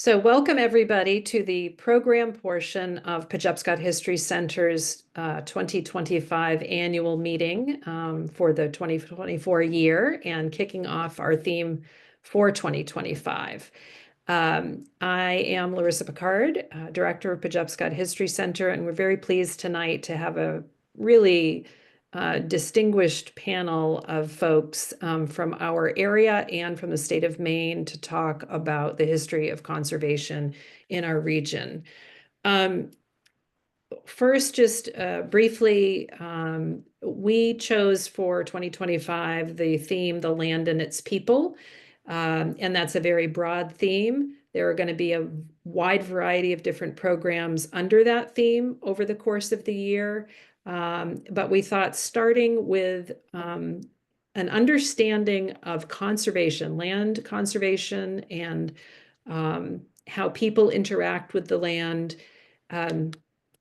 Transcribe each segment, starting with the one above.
So welcome everybody to the program portion of Pejepscot History Center's 2025 annual meeting for the 2024 year and kicking off our theme for 2025. I am Larissa Picard, Director of Pejepscot History Center, and we're very pleased tonight to have a really distinguished panel of folks from our area and from the state of Maine to talk about the history of conservation in our region. First, just briefly, we chose for 2025 the theme, The Land and Its People, and that's a very broad theme. There are going to be a wide variety of different programs under that theme over the course of the year. But we thought starting with an understanding of conservation, land conservation, and how people interact with the land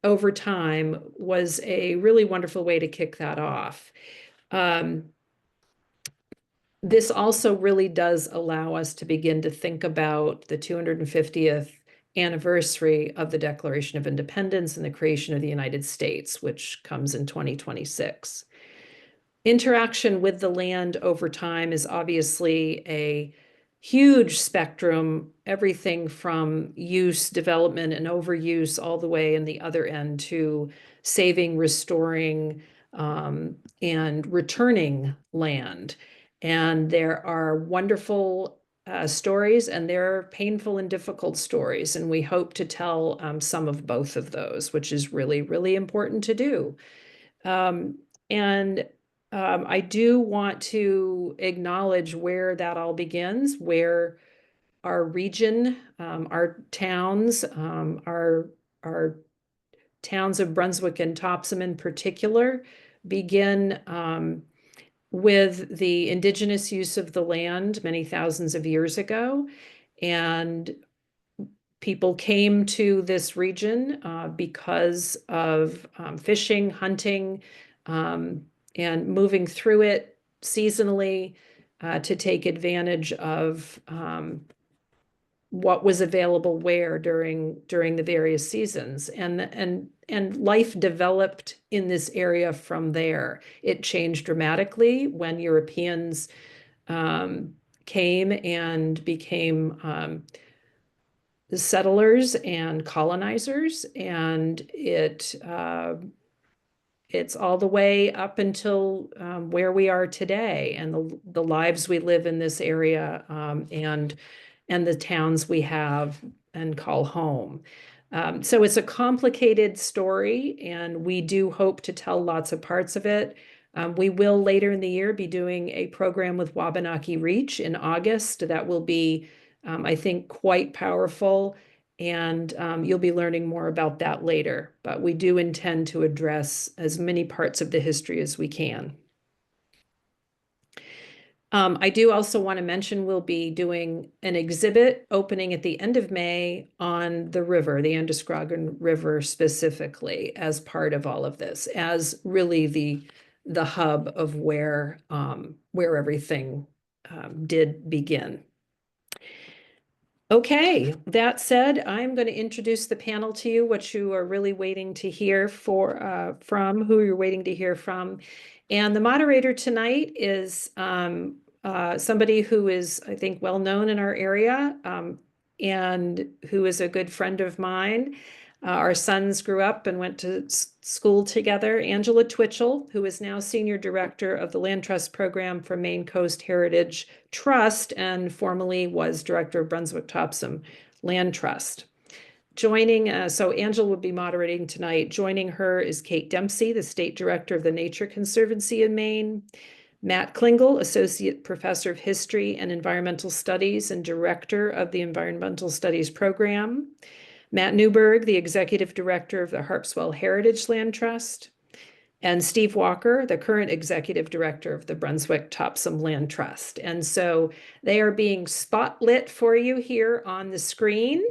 over time was a really wonderful way to kick that off. This also really does allow us to begin to think about the 250th anniversary of the Declaration of Independence and the creation of the United States, which comes in 2026. Interaction with the land over time is obviously a huge spectrum, everything from use, development, and overuse all the way in the other end to saving, restoring, and returning land. And there are wonderful stories, and there are painful and difficult stories. And we hope to tell some of both of those, which is really, really important to do. I do want to acknowledge where that all begins, where our region, our towns, our towns of Brunswick and Topsham in particular, begin with the indigenous use of the land many thousands of years ago. And people came to this region because of fishing, hunting, and moving through it seasonally to take advantage of what was available where during the various seasons. And life developed in this area from there. It changed dramatically when Europeans came and became settlers and colonizers, and it's all the way up until where we are today, and the lives we live in this area, and the towns we have and call home. So it's a complicated story, and we do hope to tell lots of parts of it. We will later in the year be doing a program with Wabanaki Reach in August that will be, I think, quite powerful. And you'll be learning more about that later. But we do intend to address as many parts of the history as we can. I do also want to mention we'll be doing an exhibit opening at the end of May on the river, the Androscoggin River specifically, as part of all of this, as really the hub of where everything did begin. Okay, that said, I'm going to introduce the panel to you, what you are really waiting to hear who you're waiting to hear from. And the moderator tonight is somebody who is, I think, well known in our area and who is a good friend of mine. Our sons grew up and went to school together. Angela Twitchell, who is now Senior Director of the Land Trust Program for Maine Coast Heritage Trust and formerly was Director of Brunswick Topsham Land Trust. So Angela will be moderating tonight. Joining her is Kate Dempsey, the State Director of the Nature Conservancy in Maine, Matt Klingle, Associate Professor of History and Environmental Studies and Director of the Environmental Studies Program, Matt Newberg, the Executive Director of the Harpswell Heritage Land Trust, and Steve Walker, the current Executive Director of the Brunswick Topsham Land Trust. And so they are being spotlit for you here on the screen.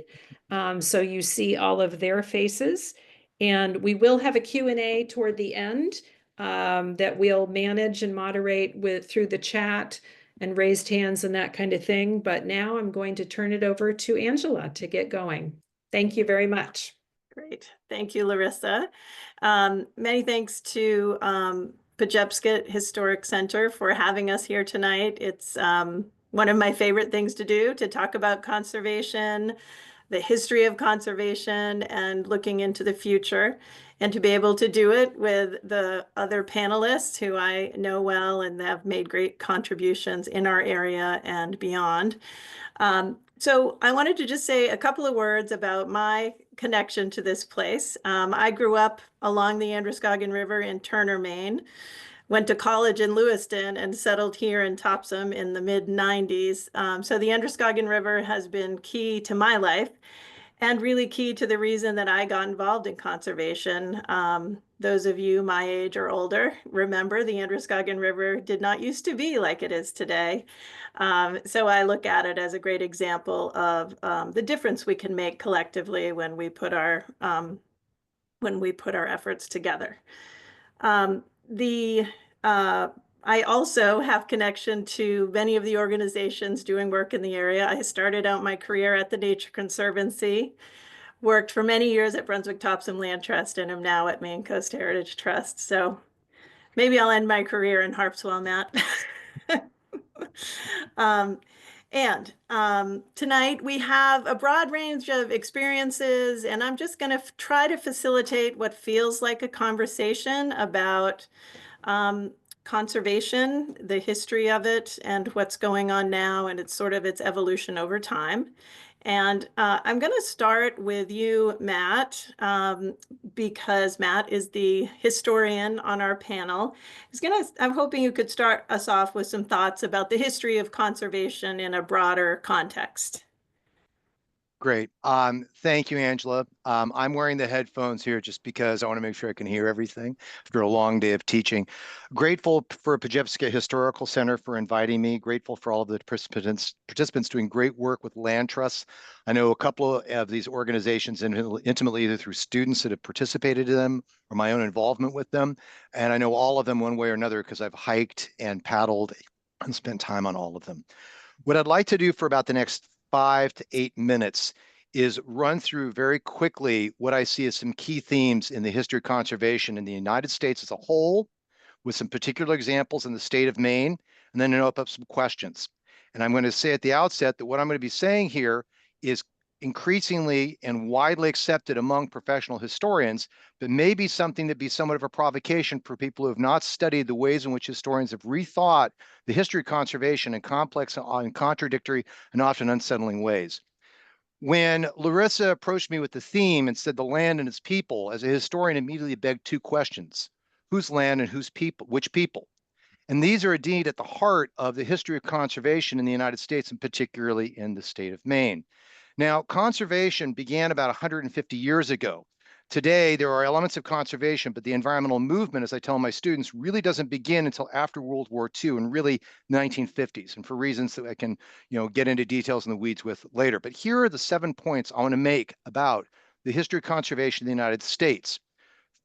So you see all of their faces. And we will have a Q&A toward the end that we'll manage and moderate through the chat. and raised hands and that kind of thing. But now I'm going to turn it over to Angela to get going. Thank you very much. Great. Thank you, Larissa. Many thanks to Pejepscot Historic Center for having us here tonight. It's one of my favorite things to do, to talk about conservation, the history of conservation, and looking into the future, and to be able to do it with the other panelists who I know well and have made great contributions in our area and beyond. So I wanted to just say a couple of words about my connection to this place. I grew up along the Androscoggin River in Turner, Maine, went to college in Lewiston, and settled here in Topsham in the mid-90s. So the Androscoggin River has been key to my life and really key to the reason that I got involved in conservation. Those of you my age or older remember the Androscoggin River did not used to be like it is today. So I look at it as a great example of the difference we can make collectively when we put our efforts together. I also have connection to many of the organizations doing work in the area. I started out my career at the Nature Conservancy, worked for many years at Brunswick Topsham Land Trust, and am now at Maine Coast Heritage Trust. So maybe I'll end my career in Harpswell, Matt. Tonight we have a broad range of experiences, and I'm just going to try to facilitate what feels like a conversation about conservation, the history of it, and what's going on now, and its evolution over time. And I'm going to start with you, Matt, because Matt is the historian on our panel. I'm hoping you could start us off with some thoughts about the history of conservation in a broader context. Great. Thank you, Angela. I'm wearing the headphones here just because I want to make sure I can hear everything after a long day of teaching. Grateful for Pejepscot Historical Center for inviting me. Grateful for all of the participants doing great work with land trusts. I know a couple of these organizations intimately, either through students that have participated in them or my own involvement with them. And I know all of them one way or another because I've hiked and paddled and spent time on all of them. What I'd like to do for about the next 5 to 8 minutes is run through very quickly what I see as some key themes in the history of conservation in the United States as a whole, with some particular examples in the state of Maine, and then open up some questions. And I'm going to say at the outset that what I'm going to be saying here is increasingly and widely accepted among professional historians, but may be something that be somewhat of a provocation for people who have not studied the ways in which historians have rethought the history of conservation in complex and contradictory and often unsettling ways. When Larissa approached me with the theme and said the land and its people, as a historian immediately begged two questions: whose land and whose people, which people? And these are indeed at the heart of the history of conservation in the United States, and particularly in the state of Maine. Now, conservation began about 150 years ago. Today, there are elements of conservation, but the environmental movement, as I tell my students, really doesn't begin until after World War II and really the 1950s, and for reasons that I can, get into details in the weeds with later. But here are the 7 points I want to make about the history of conservation in the United States.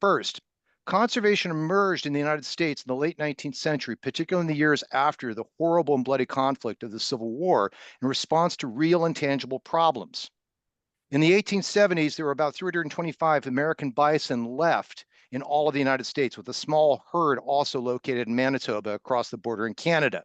First, conservation emerged in the United States in the late 19th century, particularly in the years after the horrible and bloody conflict of the Civil War, in response to real and tangible problems. In the 1870s, there were about 325 American bison left in all of the United States, with a small herd also located in Manitoba across the border in Canada.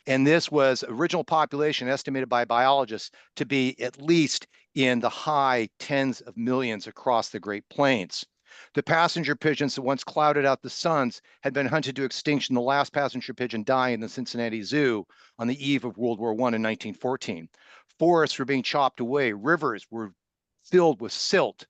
And this was original population estimated by biologists to be at least in the high tens of millions across the Great Plains. The passenger pigeons that once clouded out the suns had been hunted to extinction, the last passenger pigeon dying in the Cincinnati Zoo on the eve of World War I in 1914. Forests were being chopped away. Rivers were filled with silt.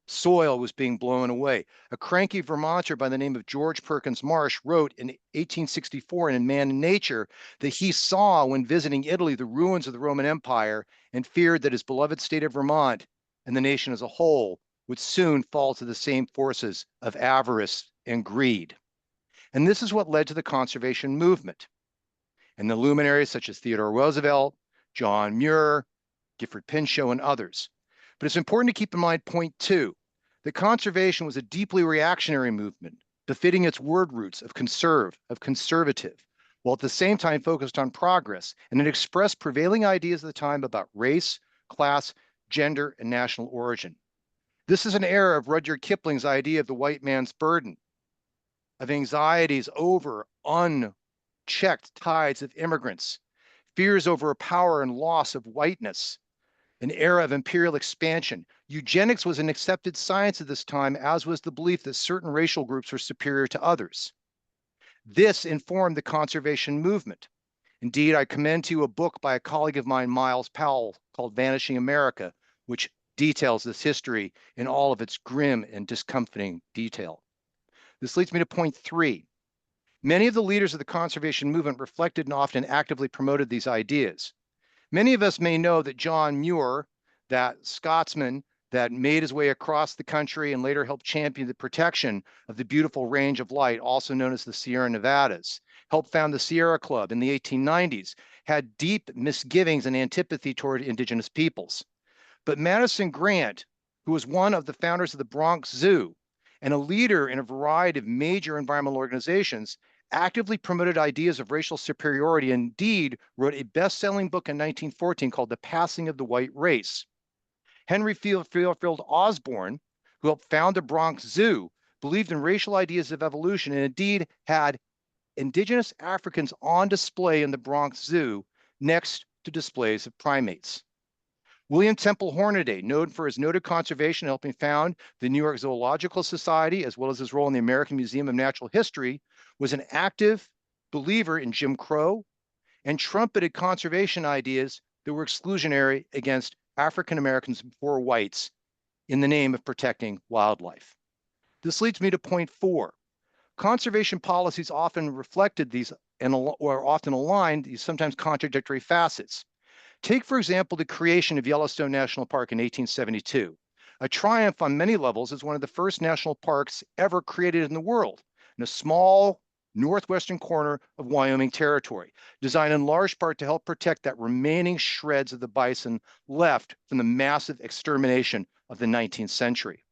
Soil was being blown away. A cranky Vermonter by the name of George Perkins Marsh wrote in 1864 in Man and Nature that he saw when visiting Italy the ruins of the Roman Empire and feared that his beloved state of Vermont and the nation as a whole would soon fall to the same forces of avarice and greed. And this is what led to the conservation movement. And the luminaries such as Theodore Roosevelt, John Muir, Gifford Pinchot, and others. But it's important to keep in mind point 2, that conservation was a deeply reactionary movement, befitting its word roots of conserve, of conservative. while at the same time focused on progress, and it expressed prevailing ideas of the time about race, class, gender, and national origin. This is an era of Rudyard Kipling's idea of the white man's burden, of anxieties over unchecked tides of immigrants, fears over power and loss of whiteness, an era of imperial expansion. Eugenics was an accepted science at this time, as was the belief that certain racial groups were superior to others. This informed the conservation movement. Indeed, I commend to you a book by a colleague of mine, Miles Powell, called Vanishing America, which details this history in all of its grim and discomforting detail. This leads me to point 3. Many of the leaders of the conservation movement reflected and often actively promoted these ideas. Many of us may know that John Muir, that Scotsman that made his way across the country and later helped champion the protection of the beautiful range of light, also known as the Sierra Nevadas, helped found the Sierra Club in the 1890s, had deep misgivings and antipathy toward indigenous peoples. But Madison Grant, who was one of the founders of the Bronx Zoo and a leader in a variety of major environmental organizations, actively promoted ideas of racial superiority, and indeed wrote a best-selling book in 1914 called The Passing of the White Race. Henry Field Osborne, who helped found the Bronx Zoo, believed in racial ideas of evolution and indeed had indigenous Africans on display in the Bronx Zoo next to displays of primates. William Temple Hornaday, known for his noted conservation, helping found the New York Zoological Society, as well as his role in the American Museum of Natural History, was an active believer in Jim Crow and trumpeted conservation ideas that were exclusionary against African Americans and poor whites in the name of protecting wildlife. This leads me to point 4. Conservation policies often reflected these or often aligned these sometimes contradictory facets. Take, for example, the creation of Yellowstone National Park in 1872, a triumph on many levels as one of the first national parks ever created in the world, in a small northwestern corner of Wyoming territory, designed in large part to help protect that remaining shreds of the bison left from the massive extermination of the 19th century.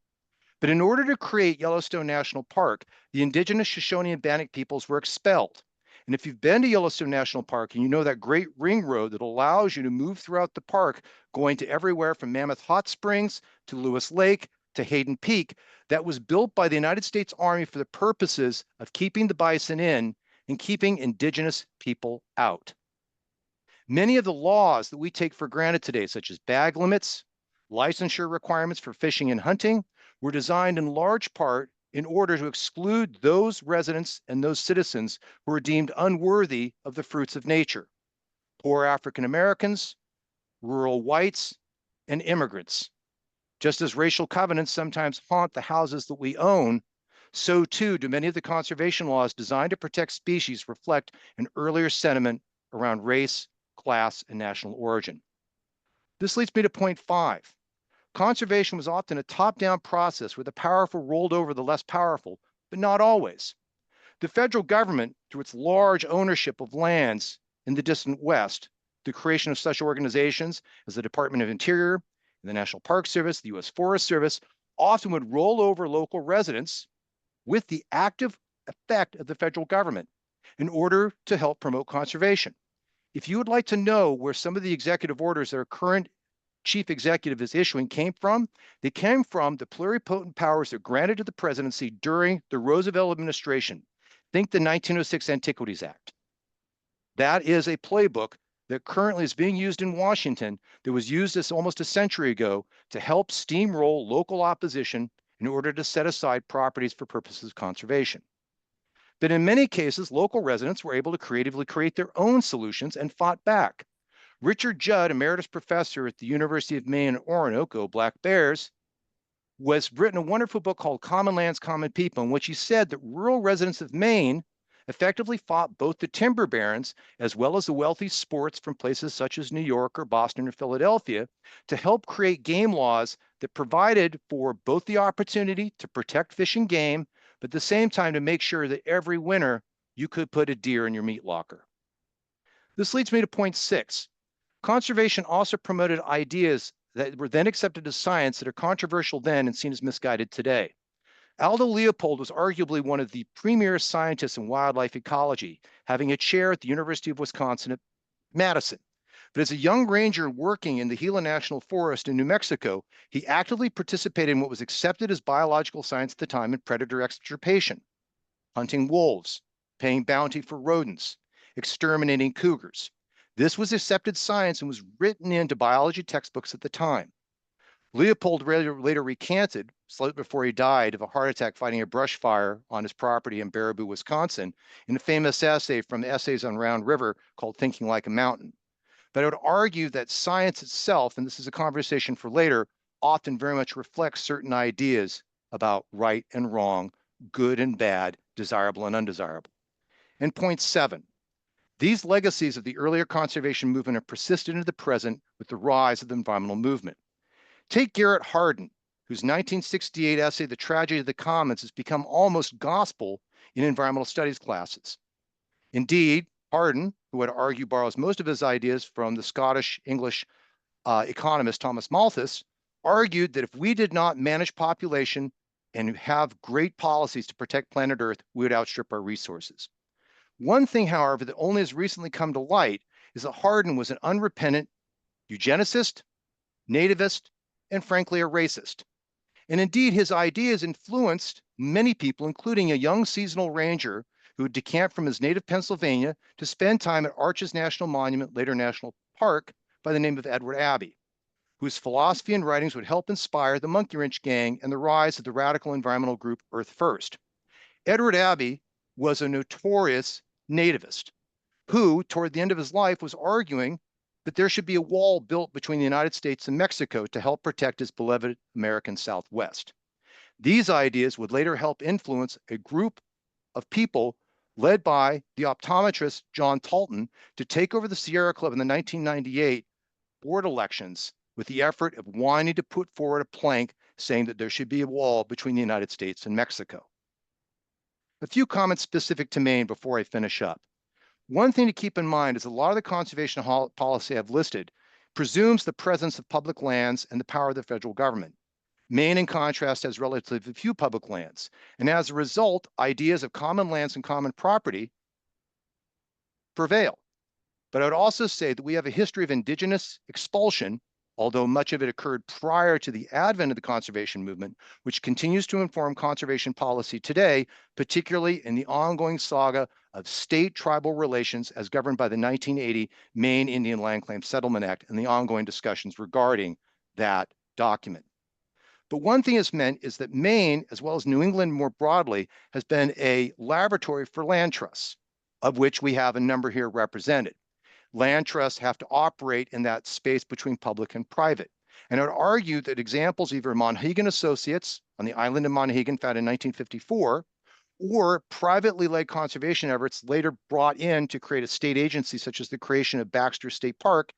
But in order to create Yellowstone National Park, the indigenous Shoshone and Bannock peoples were expelled. And if you've been to Yellowstone National Park and you know that great ring road that allows you to move throughout the park, going to everywhere from Mammoth Hot Springs to Lewis Lake to Hayden Peak, that was built by the United States Army for the purposes of keeping the bison in and keeping indigenous people out. Many of the laws that we take for granted today, such as bag limits, licensure requirements for fishing and hunting, were designed in large part in order to exclude those residents and those citizens who were deemed unworthy of the fruits of nature: poor African Americans, rural whites, and immigrants. Just as racial covenants sometimes haunt the houses that we own, so too do many of the conservation laws designed to protect species reflect an earlier sentiment around race, class, and national origin. This leads me to point 5. Conservation was often a top-down process where the powerful rolled over the less powerful, but not always. The federal government, through its large ownership of lands in the distant West, the creation of such organizations as the Department of Interior, the National Park Service, the U.S. Forest Service, often would roll over local residents with the active effect of the federal government in order to help promote conservation. If you would like to know where some of the executive orders that our current chief executive is issuing came from, they came from the pluripotent powers that were granted to the presidency during the Roosevelt administration. Think the 1906 Antiquities Act. That is a playbook that currently is being used in Washington that was used almost a century ago to help steamroll local opposition in order to set aside properties for purposes of conservation. But in many cases, local residents were able to creatively create their own solutions and fought back. Richard Judd, emeritus professor at the University of Maine in Orinoco, Black Bears, was written a wonderful book called Common Lands, Common People, in which he said that rural residents of Maine effectively fought both the timber barons as well as the wealthy sports from places such as New York or Boston or Philadelphia to help create game laws that provided for both the opportunity to protect fish and game, but at the same time to make sure that every winter you could put a deer in your meat locker. This leads me to point 6. Conservation also promoted ideas that were then accepted as science that are controversial then and seen as misguided today. Aldo Leopold was arguably one of the premier scientists in wildlife ecology, having a chair at the University of Wisconsin at Madison. But as a young ranger working in the Gila National Forest in New Mexico, he actively participated in what was accepted as biological science at the time in predator extirpation, hunting wolves, paying bounty for rodents, exterminating cougars. This was accepted science and was written into biology textbooks at the time. Leopold later recanted, slightly before he died, of a heart attack fighting a brush fire on his property in Baraboo, Wisconsin, in a famous essay from Essays on Round River called Thinking Like a Mountain. But I would argue that science itself, and this is a conversation for later, often very much reflects certain ideas about right and wrong, good and bad, desirable and undesirable. And point 7, these legacies of the earlier conservation movement have persisted into the present with the rise of the environmental movement. Take Garrett Hardin, whose 1968 essay, The Tragedy of the Commons, has become almost gospel in environmental studies classes. Indeed, Hardin, who I'd argue borrows most of his ideas from the Scottish-English economist Thomas Malthus, argued that if we did not manage population and have great policies to protect planet Earth, we would outstrip our resources. One thing, however, that only has recently come to light is that Hardin was an unrepentant eugenicist, nativist, and frankly, a racist. And indeed, his ideas influenced many people, including a young seasonal ranger who would decamp from his native Pennsylvania to spend time at Arches National Monument, later National Park, by the name of Edward Abbey, whose philosophy and writings would help inspire the Monkey Wrench Gang and the rise of the radical environmental group Earth First. Edward Abbey was a notorious nativist who, toward the end of his life, was arguing that there should be a wall built between the United States and Mexico to help protect his beloved American Southwest. These ideas would later help influence a group of people led by the optometrist John Talton to take over the Sierra Club in the 1998 board elections with the effort of wanting to put forward a plank saying that there should be a wall between the United States and Mexico. A few comments specific to Maine before I finish up. One thing to keep in mind is a lot of the conservation policy I've listed presumes the presence of public lands and the power of the federal government. Maine, in contrast, has relatively few public lands. And as a result, ideas of common lands and common property prevail. But I would also say that we have a history of indigenous expulsion, although much of it occurred prior to the advent of the conservation movement, which continues to inform conservation policy today, particularly in the ongoing saga of state-tribal relations as governed by the 1980 Maine Indian Land Claim Settlement Act and the ongoing discussions regarding that document. But one thing it's meant is that Maine, as well as New England more broadly, has been a laboratory for land trusts, of which we have a number here represented. Land trusts have to operate in that space between public and private. And I would argue that examples either Monhegan Associates on the island of Monhegan found in 1954, or privately led conservation efforts later brought in to create a state agency, such as the creation of Baxter State Park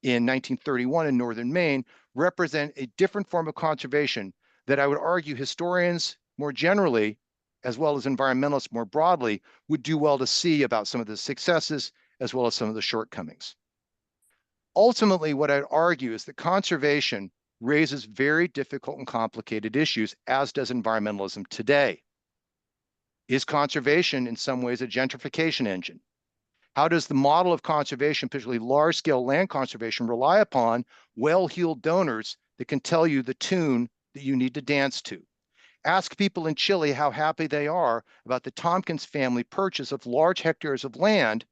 in 1931 in northern Maine, represent a different form of conservation that I would argue historians more generally, as well as environmentalists more broadly, would do well to see about some of the successes as well as some of the shortcomings. Ultimately, what I'd argue is that conservation raises very difficult and complicated issues, as does environmentalism today. Is conservation in some ways a gentrification engine? How does the model of conservation, particularly large-scale land conservation, rely upon well-heeled donors that can tell you the tune that you need to dance to? Ask people in Chile how happy they are about the Tompkins family purchase of large hectares of land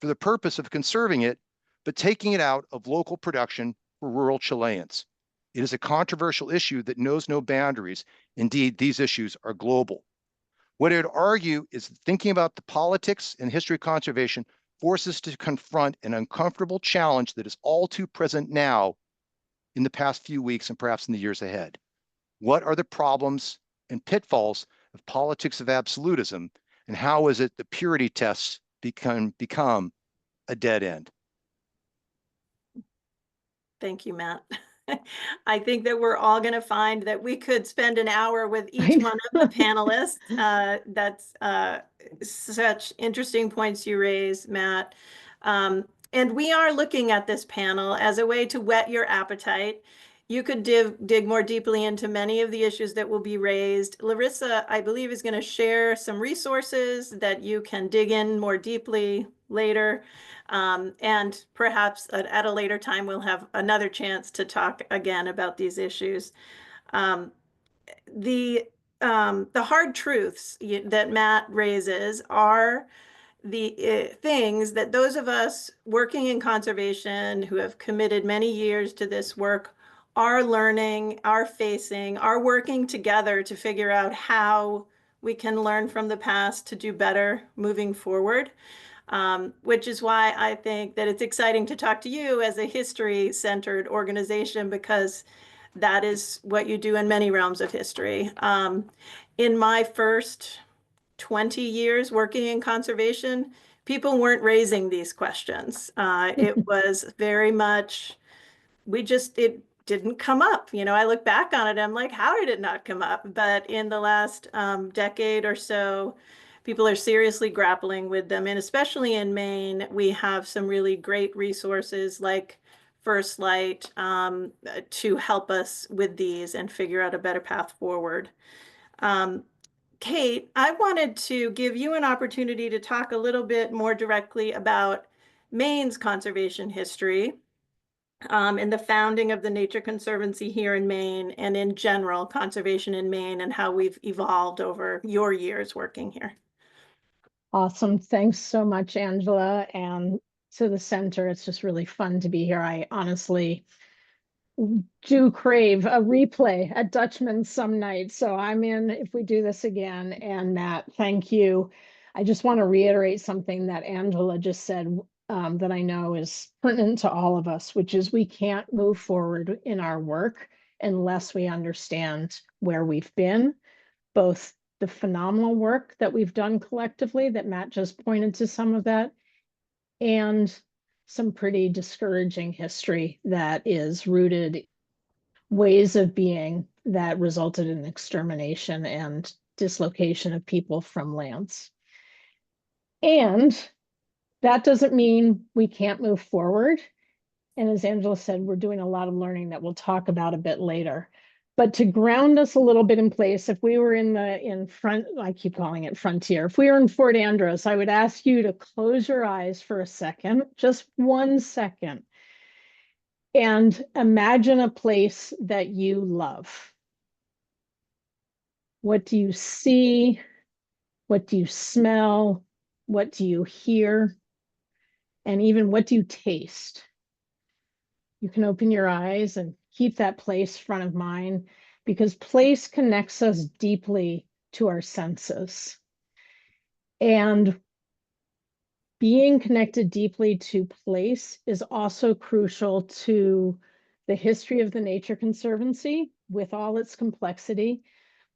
for the purpose of conserving it, but taking it out of local production for rural Chileans. It is a controversial issue that knows no boundaries. Indeed, these issues are global. What I'd argue is thinking about the politics and history of conservation forces us to confront an uncomfortable challenge that is all too present now in the past few weeks and perhaps in the years ahead. What are the problems and pitfalls of politics of absolutism, and how is it the purity tests become a dead end? Thank you, Matt. I think that we're all going to find that we could spend an hour with each one of the panelists. That's such interesting points you raise, Matt. And we are looking at this panel as a way to whet your appetite. You could dig more deeply into many of the issues that will be raised. Larissa, I believe, is going to share some resources that you can dig in more deeply later. And perhaps at a later time, we'll have another chance to talk again about these issues. Um, the hard truths that Matt raises are the things that those of us working in conservation who have committed many years to this work are learning, are facing, are working together to figure out how we can learn from the past to do better moving forward. Which is why I think that it's exciting to talk to you as a history-centered organization, because that is what you do in many realms of history. In my first 20 years working in conservation, people weren't raising these questions. It was very much, it didn't come up. I look back on it, I'm like, how did it not come up? But in the last decade or so, people are seriously grappling with them. And especially in Maine, we have some really great resources like First Light to help us with these and figure out a better path forward. Kate, I wanted to give you an opportunity to talk a little bit more directly about Maine's conservation history, and the founding of the Nature Conservancy here in Maine, and in general, conservation in Maine, and how we've evolved over your years working here. Awesome. Thanks so much, Angela, and to the center. It's just really fun to be here. I honestly do crave a replay at Dutchman some night. So I'm in if we do this again. And Matt, thank you. I just want to reiterate something that Angela just said that I know is pertinent to all of us, which is we can't move forward in our work unless we understand where we've been, both the phenomenal work that we've done collectively, that Matt just pointed to some of that, and some pretty discouraging history that is rooted ways of being that resulted in extermination and dislocation of people from lands. And that doesn't mean we can't move forward. And as Angela said, we're doing a lot of learning that we'll talk about a bit later. But to ground us a little bit in place, if we were in front, I keep calling it frontier, if we were in Fort Andros, I would ask you to close your eyes for a second, just 1 second, and imagine a place that you love. What do you see? What do you smell? What do you hear? And even what do you taste? You can open your eyes and keep that place front of mind, because place connects us deeply to our senses. And being connected deeply to place is also crucial to the history of the Nature Conservancy with all its complexity.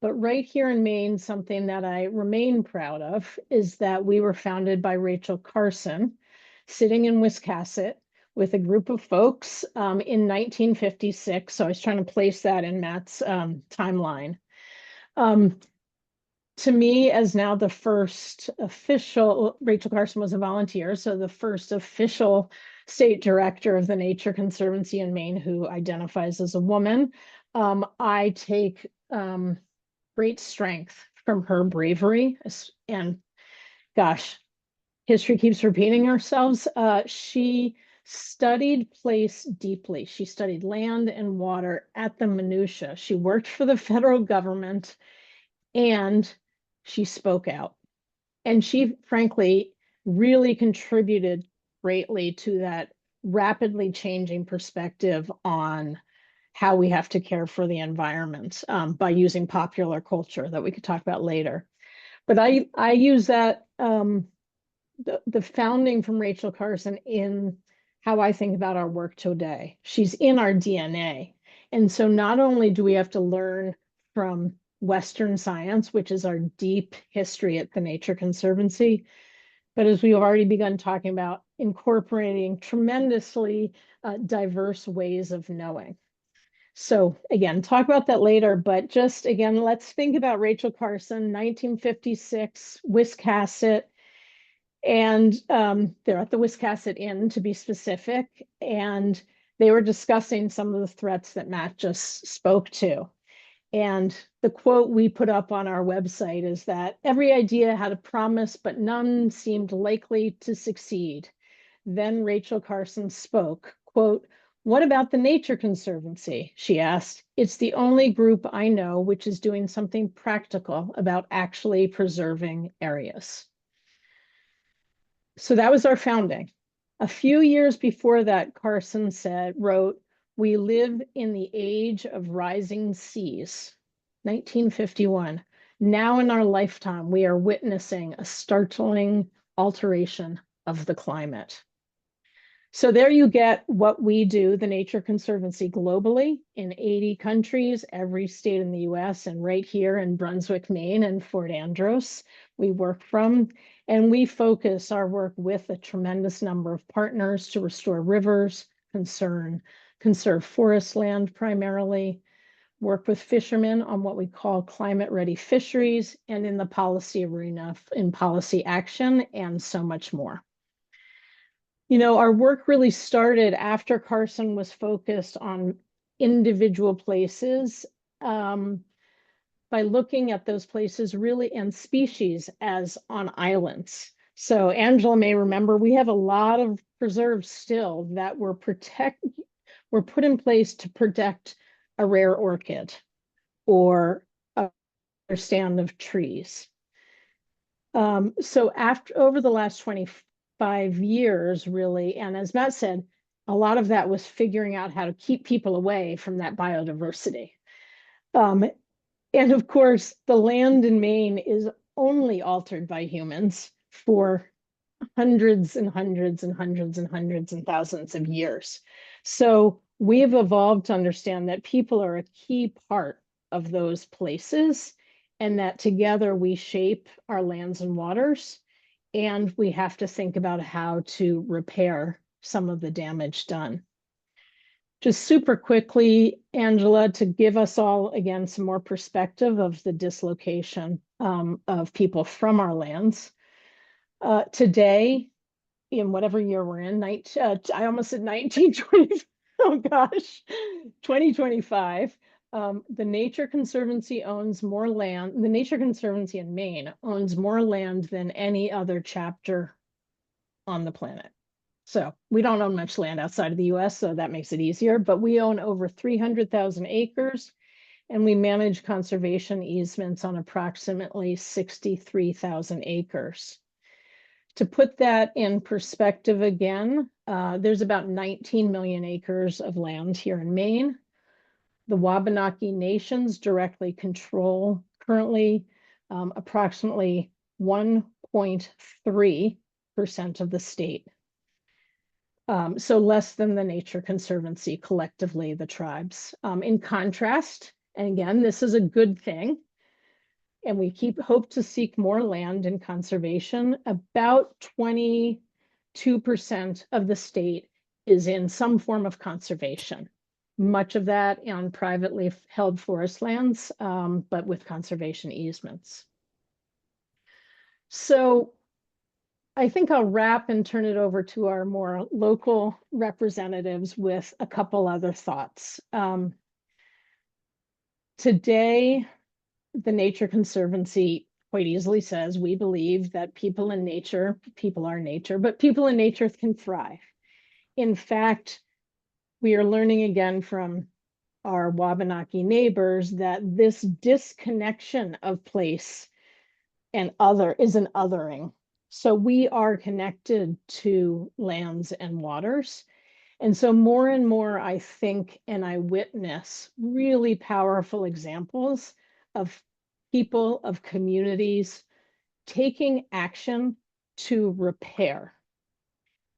But right here in Maine, something that I remain proud of is that we were founded by Rachel Carson, sitting in Wiscasset with a group of folks in 1956. So I was trying to place that in Matt's timeline. To me, as now the first official, Rachel Carson was a volunteer, so the first official state director of the Nature Conservancy in Maine who identifies as a woman, I take great strength from her bravery. And gosh, history keeps repeating ourselves. She studied place deeply. She studied land and water at the minutia. She worked for the federal government, and she spoke out. And she, frankly, really contributed greatly to that rapidly changing perspective on how we have to care for the environment by using popular culture that we could talk about later. But I use that, the founding from Rachel Carson in how I think about our work today. She's in our DNA. And so not only do we have to learn from Western science, which is our deep history at the Nature Conservancy, but as we've already begun talking about, incorporating tremendously diverse ways of knowing. So again, talk about that later, but just again, let's think about Rachel Carson, 1956, Wiscasset, and they're at the Wiscasset Inn to be specific. And they were discussing some of the threats that Matt just spoke to. And the quote we put up on our website is that every idea had a promise, but none seemed likely to succeed. Then Rachel Carson spoke, quote, "What about the Nature Conservancy?" she asked. "It's the only group I know which is doing something practical about actually preserving areas." So that was our founding. A few years before that, Carson wrote, "We live in the age of rising seas." 1951. Now in our lifetime, we are witnessing a startling alteration of the climate. So there you get what we do, the Nature Conservancy, globally in 80 countries, every state in the US, and right here in Brunswick, Maine, and Fort Andros, we work from. And we focus our work with a tremendous number of partners to restore rivers, conserve forest land primarily, work with fishermen on what we call climate-ready fisheries, and in the policy arena, in policy action, and so much more. You know, our work really started after Carson was focused on individual places, by looking at those places really and species as on islands. So Angela may remember, we have a lot of preserves still that were put in place to protect a rare orchid or a stand of trees. So over the last 25 years, really, and as Matt said, a lot of that was figuring out how to keep people away from that biodiversity. And of course, the land in Maine is only altered by humans for hundreds and hundreds and hundreds and hundreds and thousands of years. So we've evolved to understand that people are a key part of those places, and that together we shape our lands and waters, and we have to think about how to repair some of the damage done. Just super quickly, Angela, to give us all, again, some more perspective of the dislocation of people from our lands. Today, in whatever year we're in, I almost said 1920, oh gosh, 2025, the Nature Conservancy owns more land, the Nature Conservancy in Maine owns more land than any other chapter on the planet. So we don't own much land outside of the US, so that makes it easier, but we own over 300,000 acres, and we manage conservation easements on approximately 63,000 acres. To put that in perspective again, there's about 19 million acres of land here in Maine. The Wabanaki Nations directly control currently approximately 1.3% of the state. So less than the Nature Conservancy collectively, the tribes. In contrast, and again, this is a good thing, and we hope to seek more land in conservation. About 22% of the state is in some form of conservation. Much of that on privately held forest lands, but with conservation easements. So I think I'll wrap and turn it over to our more local representatives with a couple other thoughts. Today, the Nature Conservancy quite easily says, we believe that people are nature, but people in nature can thrive. In fact, we are learning again from our Wabanaki neighbors that this disconnection of place and other is an othering. So we are connected to lands and waters. And so more and more, I think, and I witness really powerful examples of people, of communities taking action to repair.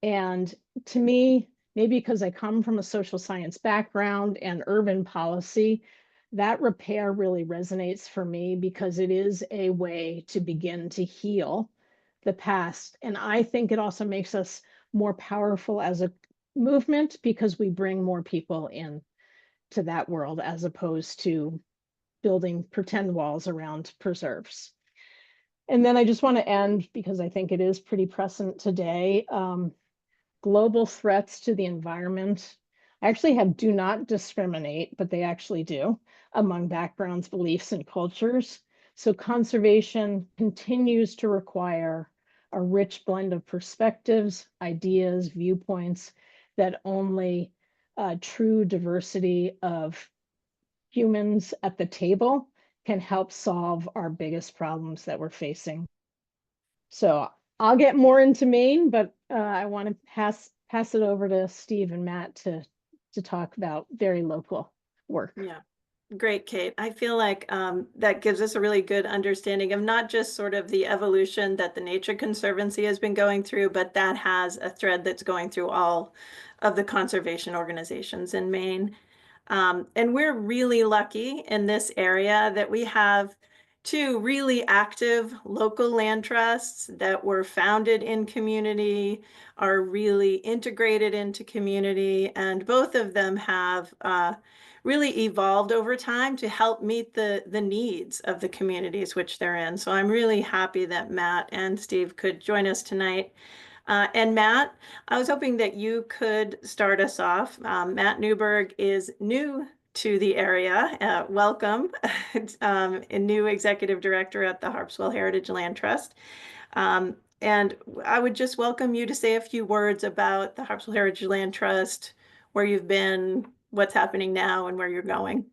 And to me, maybe because I come from a social science background and urban policy, that repair really resonates for me because it is a way to begin to heal the past. And I think it also makes us more powerful as a movement because we bring more people in to that world as opposed to building pretend walls around preserves. And then I just want to end, because I think it is pretty present today, global threats to the environment. actually have do not discriminate, but they actually do among backgrounds, beliefs, and cultures. So conservation continues to require a rich blend of perspectives, ideas, viewpoints that only true diversity of humans at the table can help solve our biggest problems that we're facing. So I'll get more into Maine, but I want to pass it over to Steve and Matt to talk about very local work. Yeah. Great, Kate. I feel like that gives us a really good understanding of not just sort of the evolution that the Nature Conservancy has been going through, but that has a thread that's going through all of the conservation organizations in Maine. And we're really lucky in this area that we have two really active local land trusts that were founded in community, are really integrated into community, and both of them have really evolved over time to help meet the needs of the communities which they're in. So I'm really happy that Matt and Steve could join us tonight. And Matt, I was hoping that you could start us off. Matt Newberg is new to the area. Welcome, a new executive director at the Harpswell Heritage Land Trust. And I would just welcome you to say a few words about the Harpswell Heritage Land Trust, where you've been, what's happening now, and where you're going.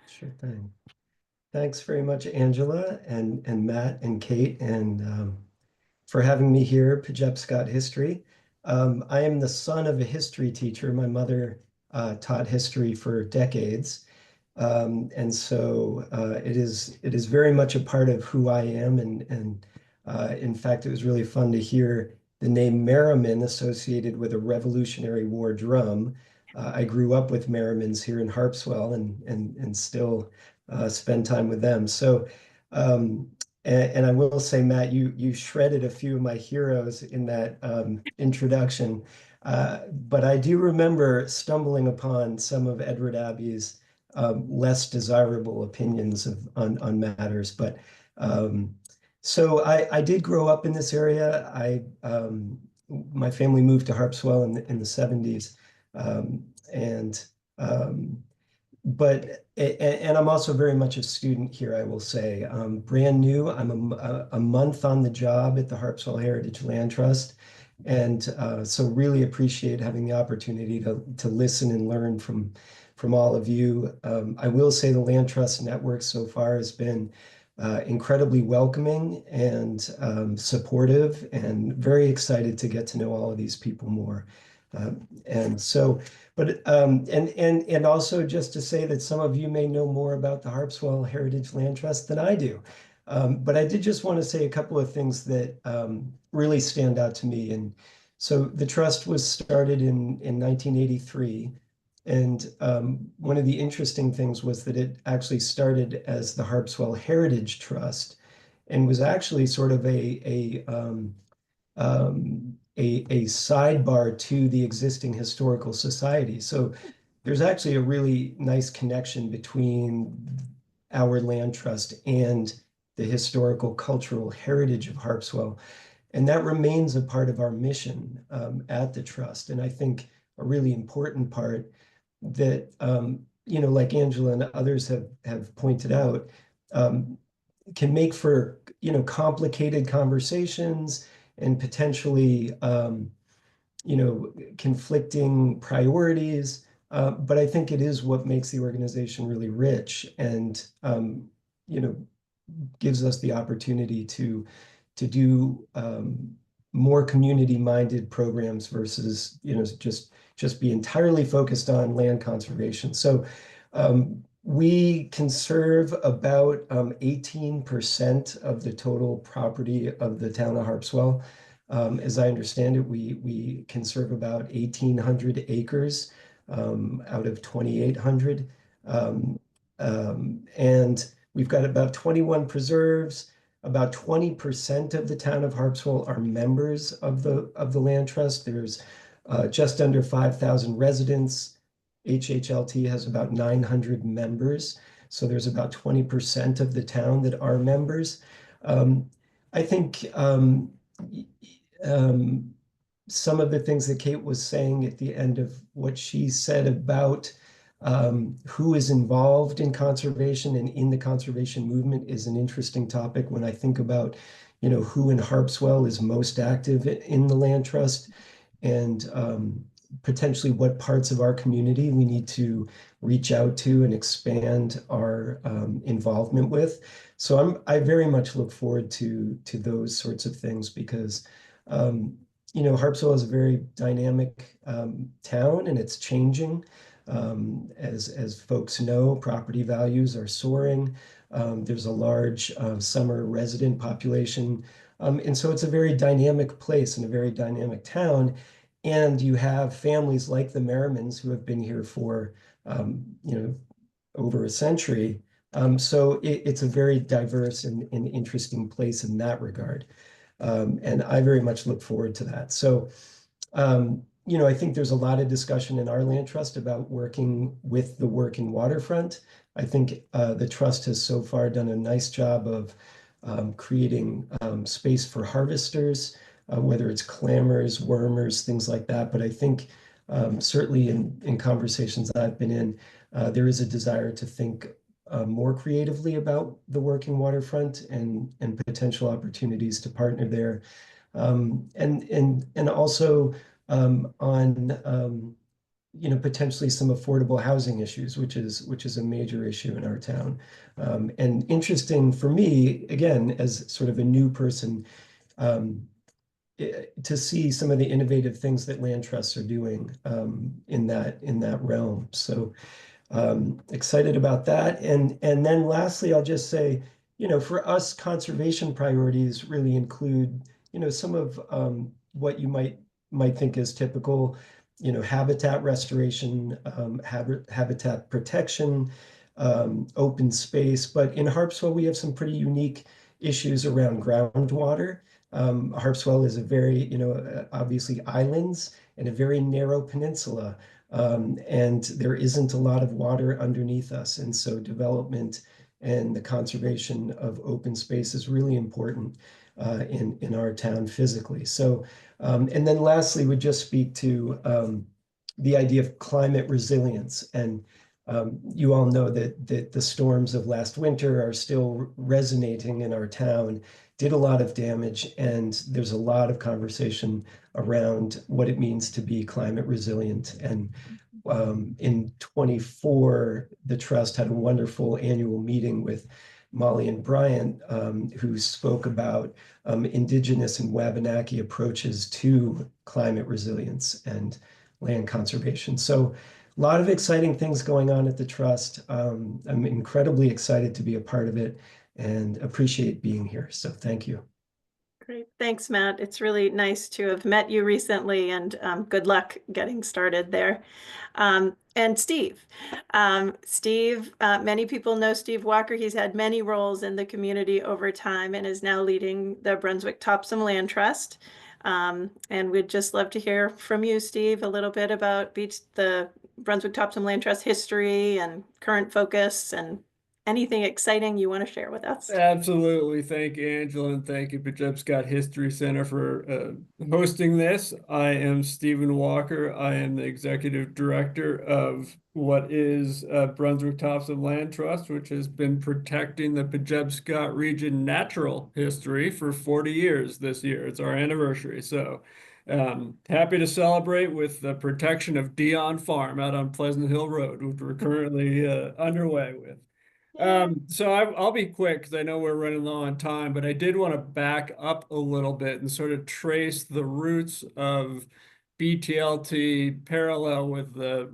Sure thing. Thanks very much, Angela and Matt and Kate, and for having me here, Pejepscot History. I am the son of a history teacher. My mother taught history for decades. And so it is very much a part of who I am. And in fact, it was really fun to hear the name Merriman associated with a Revolutionary War drum. I grew up with Merrimans here in Harpswell and still spend time with them. So, and I will say, Matt, you shredded a few of my heroes in that introduction. But I do remember stumbling upon some of Edward Abbey's less desirable opinions on matters. But so I did grow up in this area. My family moved to Harpswell in the 70s. But I'm also very much a student here, I will say. Brand new. I'm a month on the job at the Harpswell Heritage Land Trust. And so really appreciate having the opportunity to listen and learn from all of you. I will say the Land Trust network so far has been incredibly welcoming and supportive, and very excited to get to know all of these people more. And so, but and also just to say that some of you may know more about the Harpswell Heritage Land Trust than I do. But I did just want to say a couple of things that really stand out to me. And so the trust was started in 1983. And one of the interesting things was that it actually started as the Harpswell Heritage Trust and was actually sort of a sidebar to the existing historical society. So there's actually a really nice connection between our land trust and the historical cultural heritage of Harpswell. And that remains a part of our mission at the trust. And I think a really important part that, like Angela and others have pointed out, can make for, complicated conversations and potentially, conflicting priorities. But I think it is what makes the organization really rich and, gives us the opportunity to do more community-minded programs versus, just be entirely focused on land conservation. So we conserve about 18% of the total property of the town of Harpswell. As I understand it, we conserve about 1,800 acres out of 2,800. And we've got about 21 preserves. About 20% of the town of Harpswell are members of the land trust. There's just under 5,000 residents. HHLT has about 900 members. So there's about 20% of the town that are members. I think some of the things that Kate was saying at the end of what she said about who is involved in conservation and in the conservation movement is an interesting topic when I think about, who in Harpswell is most active in the land trust, and potentially what parts of our community we need to reach out to and expand our involvement with. So I very much look forward to those sorts of things because Harpswell is a very dynamic town, and it's changing. As folks know, property values are soaring. There's a large summer resident population. And so it's a very dynamic place and a very dynamic town. And you have families like the Merrimans who have been here for, over a century. So it's a very diverse and interesting place in that regard. And I very much look forward to that. So, I think there's a lot of discussion in our land trust about working with the working waterfront. I think the trust has so far done a nice job of creating space for harvesters, whether it's clammers, wormers, things like that. But I think certainly in conversations I've been in, there is a desire to think more creatively about the working waterfront and potential opportunities to partner there. And also on potentially some affordable housing issues, which is a major issue in our town. And interesting for me, again, as sort of a new person, to see some of the innovative things that land trusts are doing in that realm. So excited about that. And then lastly, I'll just say, for us, conservation priorities really include, some of what you might think is typical, habitat restoration, habitat protection, open space. But in Harpswell, we have some pretty unique issues around groundwater. Harpswell is a very, obviously islands and a very narrow peninsula. And there isn't a lot of water underneath us. And so development and the conservation of open space is really important in our town physically. So, and then lastly, would just speak to the idea of climate resilience. And you all know that the storms of last winter are still resonating in our town, did a lot of damage, and there's a lot of conversation around what it means to be climate resilient. And in 24, the trust had a wonderful annual meeting with Molly and Bryant, who spoke about Indigenous and Wabanaki approaches to climate resilience and land conservation. So a lot of exciting things going on at the trust. I'm incredibly excited to be a part of it and appreciate being here. So thank you. Great. Thanks, Matt. It's really nice to have met you recently, and good luck getting started there. And Steve. Many people know Steve Walker. He's had many roles in the community over time and is now leading the Brunswick Topsham Land Trust. And we'd just love to hear from you, Steve, a little bit about the Brunswick Topsham Land Trust history and current focus and anything exciting you want to share with us. Absolutely. Thank you, Angela, and thank you, Pejepscot History Center, for hosting this. I am Stephen Walker. I am the executive director of what is Brunswick Topsham Land Trust, which has been protecting the Pejepscot region natural history for 40 years this year. It's our anniversary. So happy to celebrate with the protection of Dion Farm out on Pleasant Hill Road, which we're currently underway with. So I'll be quick because I know we're running low on time, but I did want to back up a little bit and sort of trace the roots of BTLT parallel with the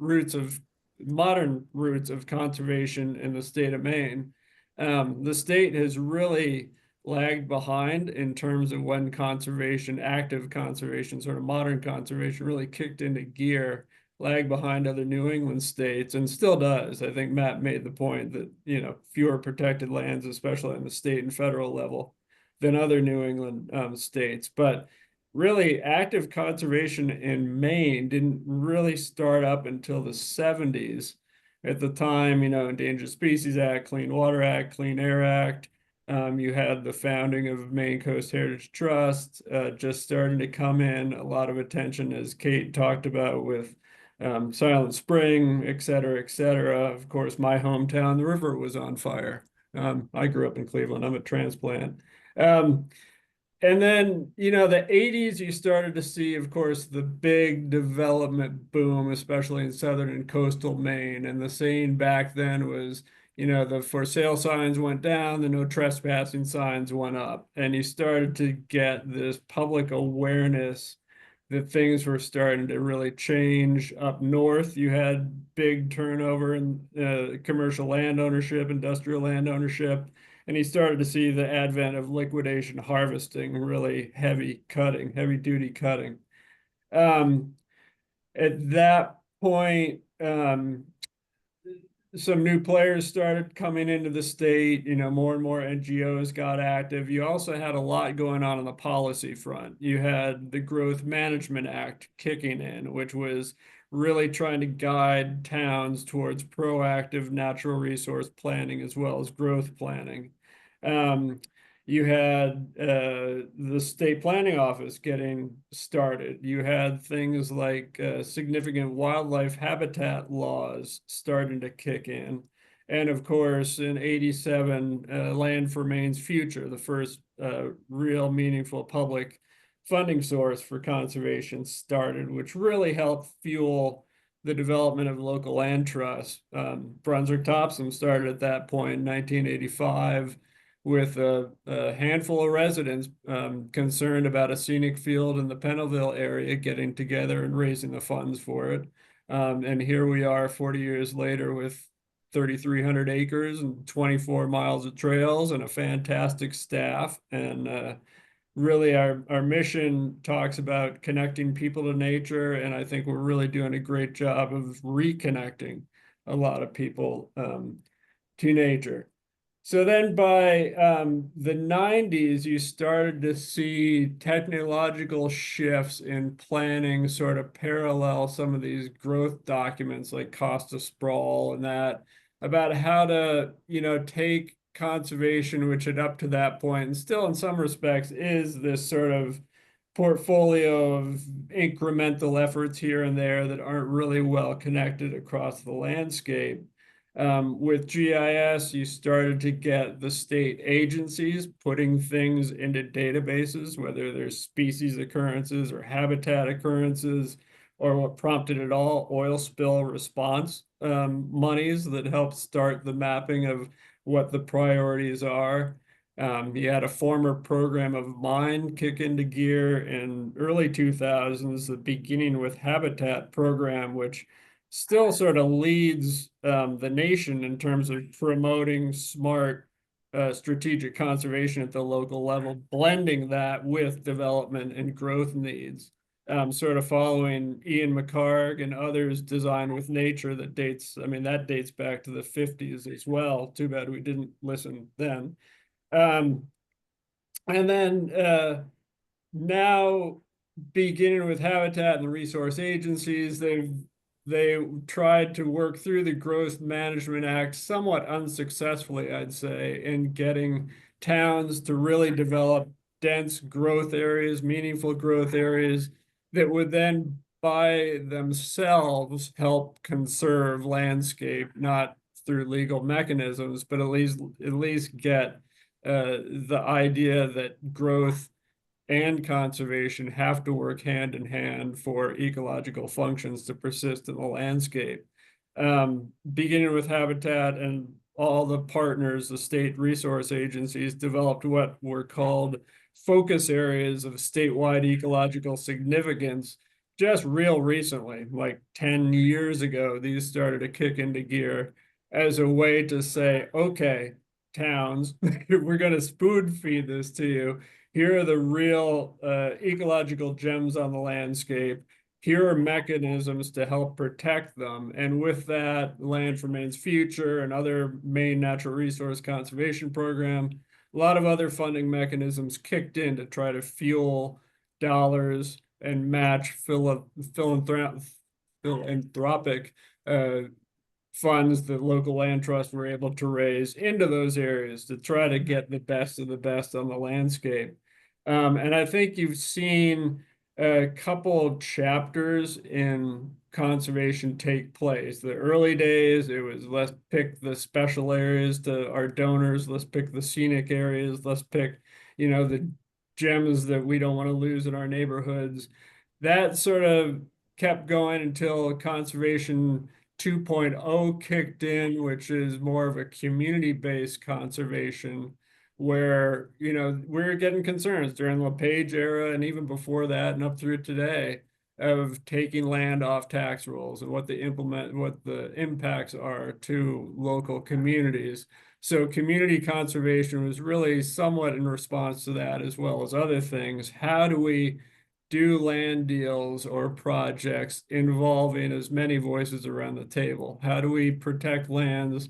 modern roots of conservation in the state of Maine. The state has really lagged behind in terms of when active conservation, sort of modern conservation, really kicked into gear. Lag behind other New England states, and still does. I think Matt made the point that, fewer protected lands, especially on the state and federal level, than other New England states. But really, active conservation in Maine didn't really start up until the 70s. At the time, Endangered Species Act, Clean Water Act, Clean Air Act, You had the founding of Maine Coast Heritage Trust, just starting to come in, a lot of attention, as Kate talked about, with Silent Spring, et cetera, et cetera. Of course, my hometown, the river was on fire. I grew up in Cleveland. I'm a transplant. And then, you know, the 80s, you started to see, of course, the big development boom, especially in southern and coastal Maine. And the saying back then was, you know, the for sale signs went down, the no trespassing signs went up. And you started to get this public awareness that things were starting to really change. Up north, you had big turnover in commercial land ownership, industrial land ownership. And he started to see the advent of liquidation harvesting, really heavy cutting, heavy duty cutting. At that point, some new players started coming into the state, you know, more and more NGOs got active. You also had a lot going on the policy front. You had the Growth Management Act kicking in, which was really trying to guide towns towards proactive natural resource planning as well as growth planning. You had the state planning office getting started. You had things like significant wildlife habitat laws starting to kick in. And of course, in '87, Land for Maine's Future, the first real meaningful public funding source for conservation started, which really helped fuel the development of local land trusts. Brunswick Topsham started at that point in 1985 with a handful of residents concerned about a scenic field in the Pennellville area getting together and raising the funds for it. And here we are 40 years later with 3,300 acres and 24 miles of trails and a fantastic staff. And really our mission talks about connecting people to nature, and I think we're really doing a great job of reconnecting a lot of people to nature. So then by the 90s, you started to see technological shifts in planning sort of parallel some of these growth documents like cost of sprawl and that, about how to, you know, take conservation, which had up to that point, and still in some respects is this sort of portfolio of incremental efforts here and there that aren't really well connected across the landscape. With GIS, you started to get the state agencies putting things into databases, whether there's species occurrences or habitat occurrences, or what prompted it all, oil spill response monies that helped start the mapping of what the priorities are. You had a former program of mine kick into gear in early 2000s, the beginning with habitat program, which still sort of leads the nation in terms of promoting smart strategic conservation at the local level, blending that with development and growth needs, sort of following Ian McHarg and others' Design with Nature that dates, I mean, that dates back to the 50s as well. Too bad we didn't listen then. And then now, beginning with Habitat and the resource agencies, they tried to work through the Growth Management Act somewhat unsuccessfully, I'd say, in getting towns to really develop dense growth areas, meaningful growth areas that would then by themselves help conserve landscape, not through legal mechanisms, but at least get the idea that growth and conservation have to work hand in hand for ecological functions to persist in the landscape. Beginning with Habitat and all the partners, the state resource agencies developed what were called focus areas of statewide ecological significance just real recently, like 10 years ago. These started to kick into gear as a way to say, okay, towns, we're going to spoon feed this to you. Here are the real ecological gems on the landscape. Here are mechanisms to help protect them. And with that, Land for Maine's Future and other Maine Natural Resource Conservation Program, a lot of other funding mechanisms kicked in to try to fuel dollars and match philanthropic funds that local land trusts were able to raise into those areas to try to get the best of the best on the landscape. And I think you've seen a couple of chapters in conservation take place. The early days, it was let's pick the special areas to our donors, let's pick the scenic areas, let's pick, the gems that we don't want to lose in our neighborhoods. That sort of kept going until conservation 2.0 kicked in, which is more of a community-based conservation, where we're getting concerns during the LePage era and even before that and up through today of taking land off tax rolls and what the impacts are to local communities. So community conservation was really somewhat in response to that, as well as other things. How do we do land deals or projects involving as many voices around the table? How do we protect lands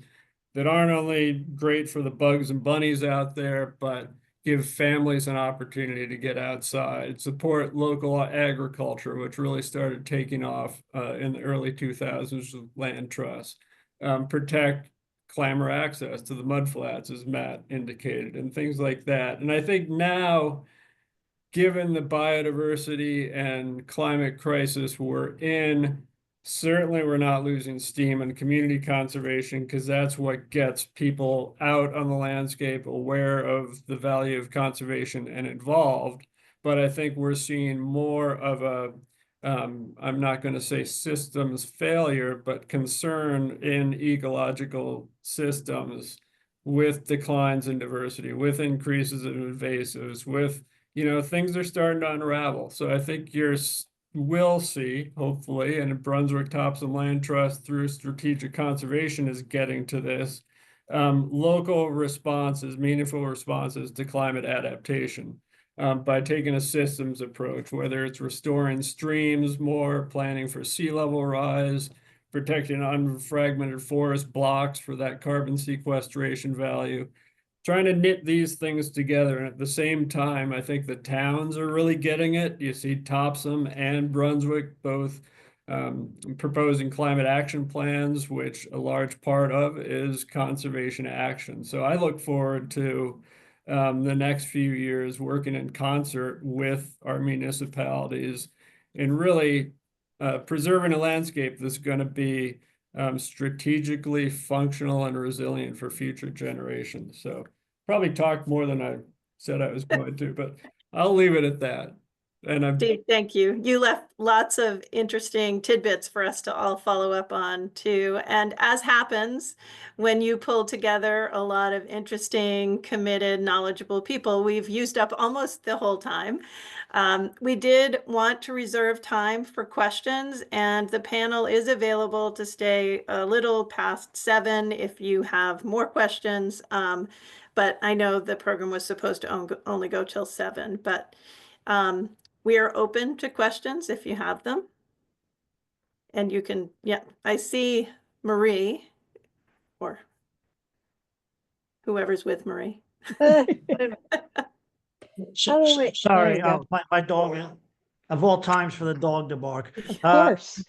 that aren't only great for the bugs and bunnies out there, but give families an opportunity to get outside, support local agriculture, which really started taking off in the early 2000s with land trusts, protect clamor access to the mudflats, as Matt indicated, and things like that. And I think now, given the biodiversity and climate crisis we're in, certainly we're not losing steam in community conservation, because that's what gets people out on the landscape, aware of the value of conservation and involved. But I think we're seeing more of a, I'm not going to say systems failure, but concern in ecological systems with declines in diversity, with increases in invasives, with things are starting to unravel. So I think will see, hopefully, and Brunswick Topsham Land Trust through strategic conservation is getting to this, local responses, meaningful responses to climate adaptation, by taking a systems approach, whether it's restoring streams more, planning for sea level rise, protecting unfragmented forest blocks for that carbon sequestration value. Trying to knit these things together. And at the same time, I think the towns are really getting it. You see Topsham and Brunswick both proposing climate action plans, which a large part of is conservation action. So I look forward to the next few years working in concert with our municipalities and really preserving a landscape that's going to be strategically functional and resilient for future generations. So probably talked more than I said I was going to, but I'll leave it at that. And Steve, thank you. You left lots of interesting tidbits for us to all follow up on too. And as happens, when you pull together a lot of interesting, committed, knowledgeable people, we've used up almost the whole time. We did want to reserve time for questions, and the panel is available to stay a little past 7 if you have more questions. But I know the program was supposed to only go till 7, but we are open to questions if you have them. And you can, I see Marie, or whoever's with Marie. Sorry, my dog, of all times for the dog to bark. Of course.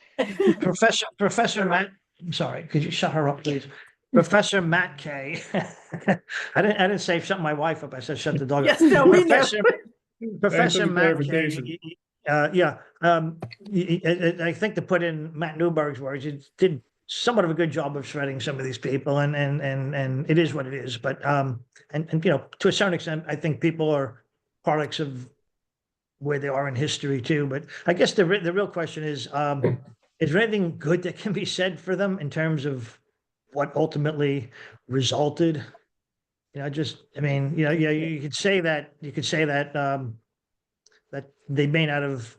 Professor Matt, I'm sorry, could you shut her up, please? Professor Matt Kay. I didn't say shut my wife up, I said shut the dog up. Yes, no, we know. Professor Matt Kay, I think to put in Matt Newberg's words, he did somewhat of a good job of shredding some of these people, and it is what it is. But and to a certain extent, I think people are products of where they are in history too. But I guess the real question is there anything good that can be said for them in terms of what ultimately resulted? You could say that that they may not have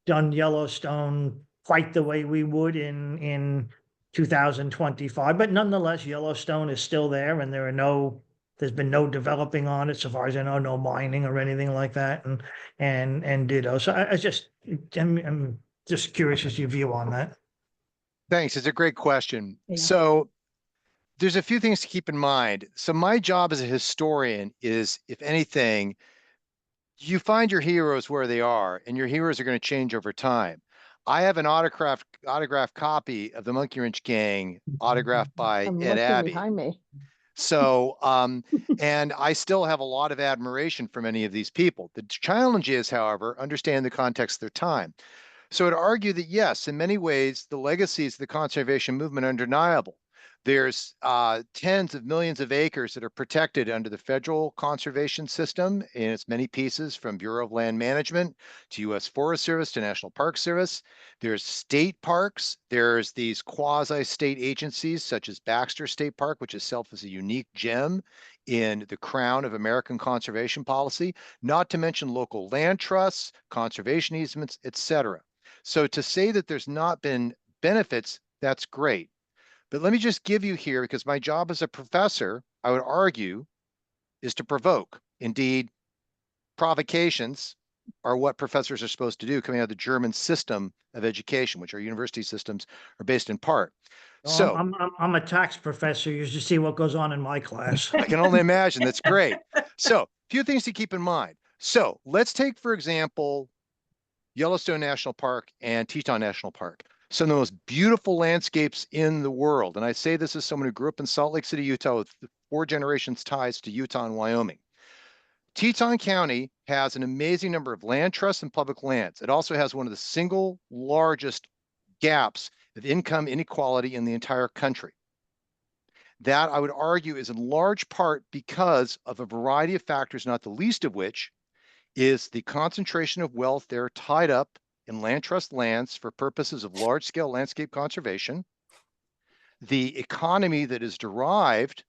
done Yellowstone quite the way we would in 2025, but nonetheless, Yellowstone is still there, and there's been no developing on it, so far as I know, no mining or anything like that, and ditto. So I'm just curious as your view on that. Thanks. It's a great question. Yeah. So there's a few things to keep in mind. So my job as a historian is, if anything, you find your heroes where they are, and your heroes are going to change over time. I have an autographed copy of the Monkey Wrench Gang, autographed by I'm Ed looking Abbey. behind me. So, and I still have a lot of admiration for many of these people. The challenge is, however, understand the context of their time. So I'd argue that yes, in many ways, the legacies of the conservation movement are undeniable. There's tens of millions of acres that are protected under the federal conservation system in its many pieces, from Bureau of Land Management to U.S. Forest Service to National Park Service. There's state parks. There's these quasi-state agencies such as Baxter State Park, which itself is a unique gem in the crown of American conservation policy, not to mention local land trusts, conservation easements, etc. So to say that there's not been benefits, that's great. But let me just give you here, because my job as a professor, I would argue, is to provoke. Indeed, provocations are what professors are supposed to do, coming out of the German system of education, which our university systems are based in part. So I'm a tax professor. You should see what goes on in my class. I can only imagine. That's great. So a few things to keep in mind. So let's take, for example, Yellowstone National Park and Teton National Park. Some of the most beautiful landscapes in the world. And I say this as someone who grew up in Salt Lake City, Utah, with 4 generations ties to Utah and Wyoming. Teton County has an amazing number of land trusts and public lands. It also has one of the single largest gaps of income inequality in the entire country. That, I would argue, is in large part because of a variety of factors, not the least of which is the concentration of wealth there tied up in land trust lands for purposes of large-scale landscape conservation, the economy that is derived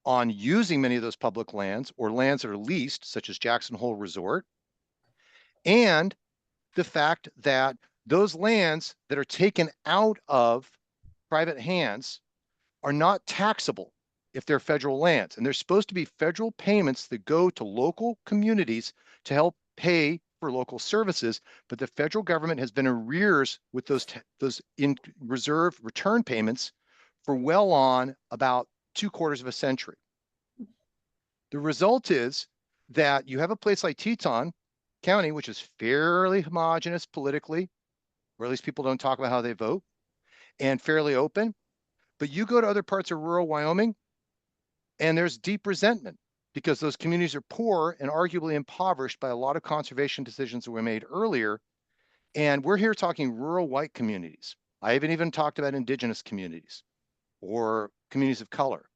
on using many of those public lands or lands that are leased, such as Jackson Hole Resort, and the fact that those lands that are taken out of private hands are not taxable if they're federal lands. And there's supposed to be federal payments that go to local communities to help pay for local services, but the federal government has been arrears with those in reserve return payments for well on about 2/4 of a century. The result is that you have a place like Teton County, which is fairly homogeneous politically, or at least people don't talk about how they vote, and fairly open. But you go to other parts of rural Wyoming, and there's deep resentment because those communities are poor and arguably impoverished by a lot of conservation decisions that were made earlier. And we're here talking rural white communities. I haven't even talked about indigenous communities or communities of color.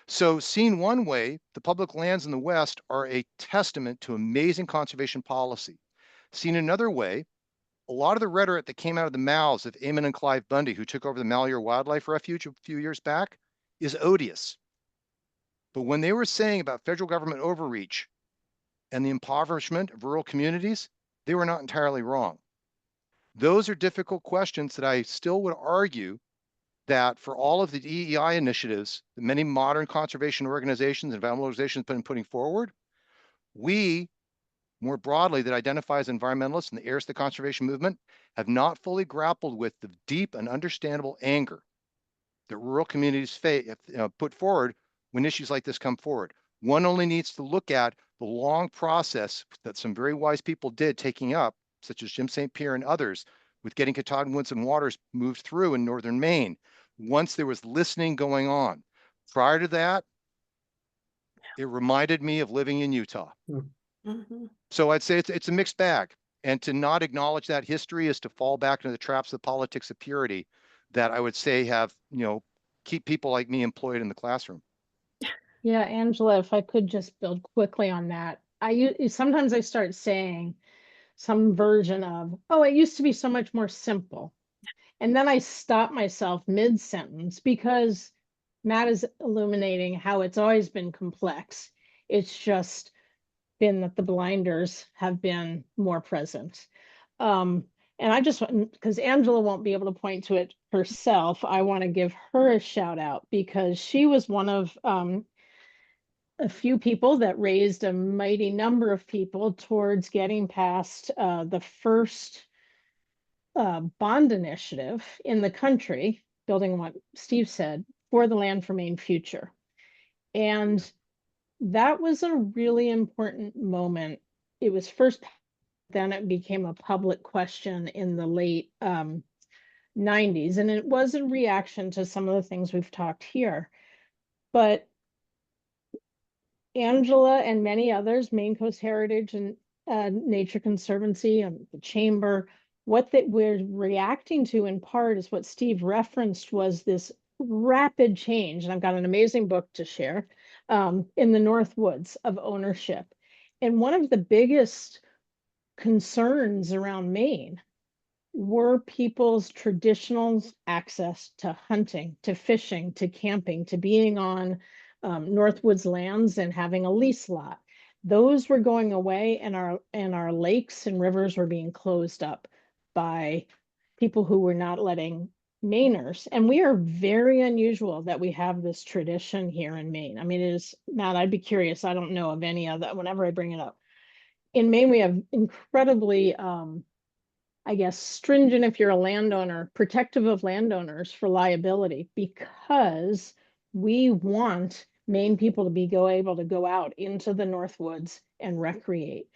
So seen one way, the public lands in the West are a testament to amazing conservation policy. Seen another way, a lot of the rhetoric that came out of the mouths of Eamon and Clive Bundy, who took over the Malheur Wildlife Refuge a few years back, is odious. But when they were saying about federal government overreach and the impoverishment of rural communities, they were not entirely wrong. Those are difficult questions that I still would argue that for all of the DEI initiatives that many modern conservation organizations and environmental organizations have been putting forward, we, more broadly, that identify as environmentalists and the heirs of the conservation movement, have not fully grappled with the deep and understandable anger that rural communities put forward when issues like this come forward. One only needs to look at the long process that some very wise people did taking up, such as Jim St. Pierre and others, with getting Katahdin Woods and Waters moved through in northern Maine, once there was listening going on. Prior to that, it reminded me of living in Utah. Mhm. So I'd say it's a mixed bag. And to not acknowledge that history is to fall back into the traps of politics of purity that I would say have, keep people like me employed in the classroom. Yeah, Angela, if I could just build quickly on that. Sometimes I start saying some version of, oh, it used to be so much more simple. And then I stop myself mid-sentence because Matt is illuminating how it's always been complex. It's just been that the blinders have been more present. And I just want, because Angela won't be able to point to it herself, I want to give her a shout out because she was one of a few people that raised a mighty number of people towards getting past the first bond initiative in the country, building on what Steve said, for the Land for Maine future. And that was a really important moment. It was first then it became a public question in the late 90s, and it was in reaction to some of the things we've talked here. But Angela and many others, Maine Coast Heritage and Nature Conservancy and the Chamber, what that we're reacting to in part is what Steve referenced, was this rapid change. And I've got an amazing book to share in the North Woods of ownership. And one of the biggest concerns around Maine were people's traditional access to hunting, to fishing, to camping, to being on Northwoods lands and having a lease lot. Those were going away, and our lakes and rivers were being closed up by people who were not letting Mainers. And we are very unusual that we have this tradition here in Maine. I mean, it is, Matt, I'd be curious. I don't know of any other, whenever I bring it up. In Maine, we have incredibly I guess, stringent, if you're a landowner, protective of landowners for liability, because we want Maine people to be able to go out into the North Woods and recreate.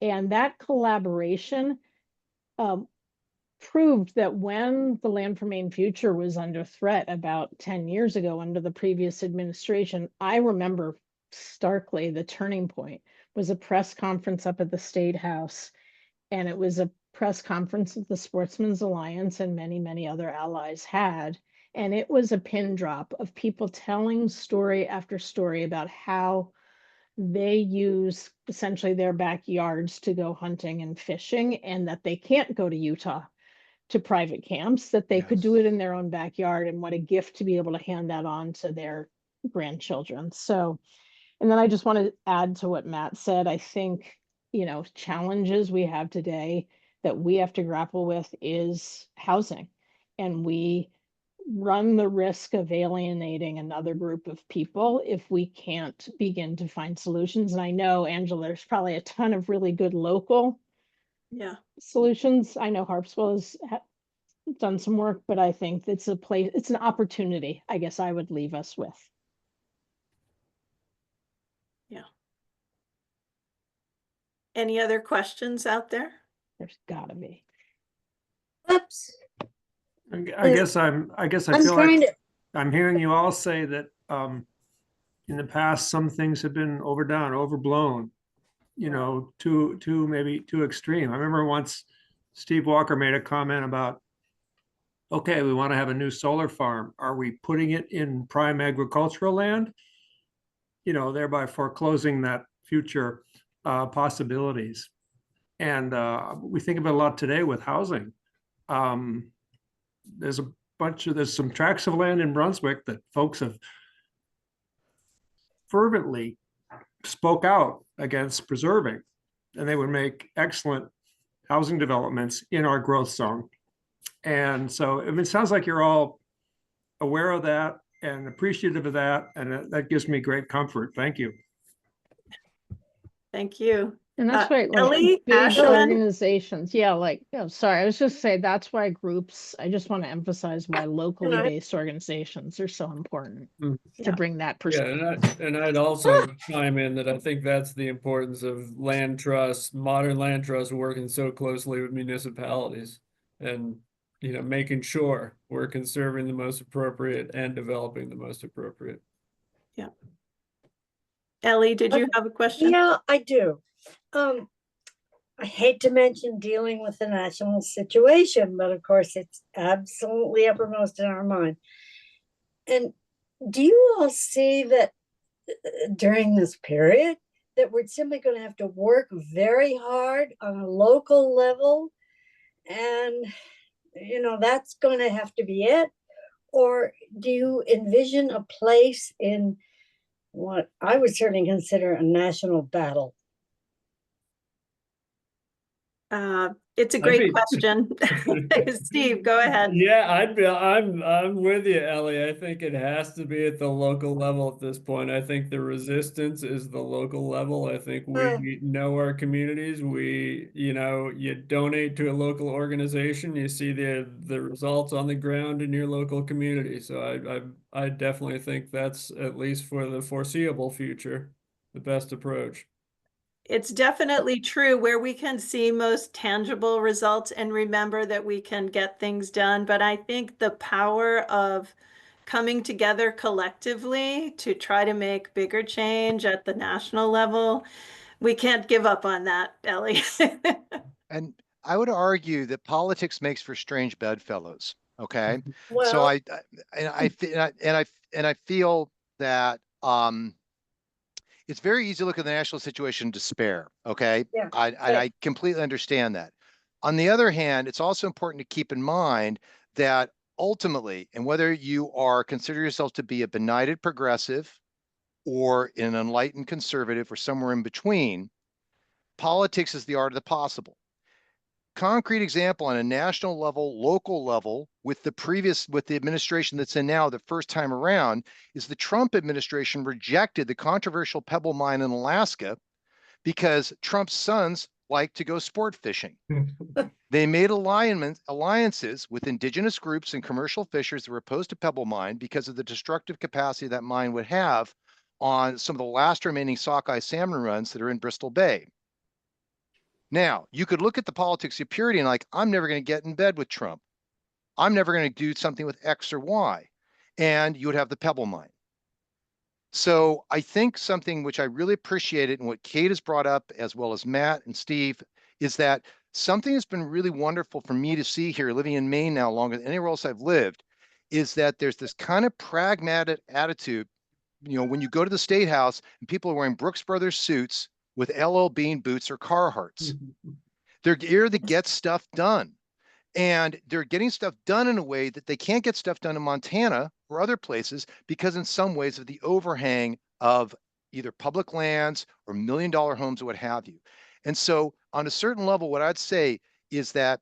And that collaboration proved that when the Land for Maine Future was under threat about 10 years ago under the previous administration, I remember starkly the turning point was a press conference up at the State House. And it was a press conference that the Sportsmen's Alliance and many, many other allies had. And it was a pin drop of people telling story after story about how they use essentially their backyards to go hunting and fishing, and that they can't go to Utah to private camps, that they could do it in their own backyard, and what a gift to be able to hand that on to their grandchildren. So, and then I just want to add to what Matt said. I think, challenges we have today that we have to grapple with is housing. And we run the risk of alienating another group of people if we can't begin to find solutions. And I know, Angela, there's probably a ton of really good local solutions. I know Harpswell has done some work, but I think it's an opportunity, I guess I would leave us with. Yeah. Any other questions out there? There's gotta be. Oops. I guess I feel like I'm hearing you all say that in the past some things have been overdone, overblown, maybe too extreme. I remember once Steve Walker made a comment about, okay, we want to have a new solar farm. Are we putting it in prime agricultural land? Thereby foreclosing that future possibilities. And we think of it a lot today with housing. There's some tracts of land in Brunswick that folks have fervently spoke out against preserving, and they would make excellent housing developments in our growth zone. And so, it sounds like you're all aware of that and appreciative of that, and that gives me great comfort. Thank you. Thank you. And that's why, like, Ellie, big Ashland? organizations, sorry, I was just saying that's why groups, I just want to emphasize why locally based organizations are so important to bring that perspective. Yeah, and I'd also chime in that I think that's the importance of land trusts, modern land trusts working so closely with municipalities, and making sure we're conserving the most appropriate and developing the most appropriate. Yeah. Ellie, did you have a question? Yeah, I do. I hate to mention dealing with the national situation, but of course it's absolutely uppermost in our mind. And do you all see that during this period that we're simply going to have to work very hard on a local level, and that's going to have to be it? Or do you envision a place in what I would certainly consider a national battle? It's a great question. Steve, go ahead. Yeah, I'm with you, Ellie. I think it has to be at the local level at this point. I think the resistance is the local level. I think we know our communities. You donate to a local organization, you see the results on the ground in your local community. So I definitely think that's, at least for the foreseeable future, the best approach. It's definitely true where we can see most tangible results and remember that we can get things done. But I think the power of coming together collectively to try to make bigger change at the national level, we can't give up on that, Ellie. And I would argue that politics makes for strange bedfellows. Okay. So Well, I feel that it's very easy to look at the national situation and despair. Okay. Yeah, I completely understand that. On the other hand, it's also important to keep in mind that ultimately, and whether you are consider yourself to be a benighted progressive or an enlightened conservative or somewhere in between, politics is the art of the possible. Concrete example on a national level, local level, with the administration that's in now, the first time around, is the Trump administration rejected the controversial Pebble mine in Alaska because Trump's sons like to go sport fishing. They made alliances with indigenous groups and commercial fishers that were opposed to Pebble mine because of the destructive capacity that mine would have on some of the last remaining sockeye salmon runs that are in Bristol Bay. Now, you could look at the politics of purity and like, I'm never going to get in bed with Trump. I'm never going to do something with X or Y. And you would have the Pebble mine. So I think something which I really appreciated and what Kate has brought up, as well as Matt and Steve, is that something that's been really wonderful for me to see here, living in Maine now longer than anywhere else I've lived, is that there's this kind of pragmatic attitude. You know, when you go to the State House and people are wearing Brooks Brothers suits with LL Bean boots or Carhartts. They're here to get stuff done. And they're getting stuff done in a way that they can't get stuff done in Montana or other places because in some ways of the overhang of either public lands or $1 million homes or what have you. And so on a certain level, what I'd say is that,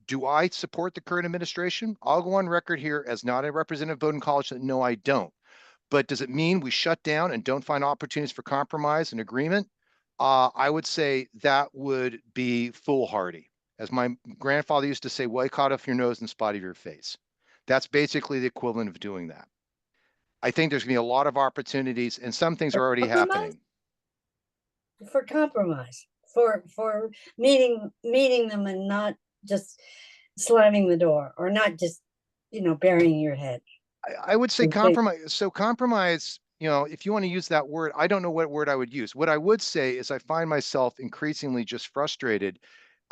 do I support the current administration? I'll go on record here as not a representative of Bowdoin College that no, I don't. But does it mean we shut down and don't find opportunities for compromise and agreement? I would say that would be foolhardy. As my grandfather used to say, boycott off your nose and spot of your face. That's basically the equivalent of doing that. I think there's going to be a lot of opportunities and some things are already happening. for compromise, for meeting them and not just slamming the door or not just, burying your head. I would say Okay. compromise. So compromise, if you want to use that word, I don't know what word I would use. What I would say is I find myself increasingly just frustrated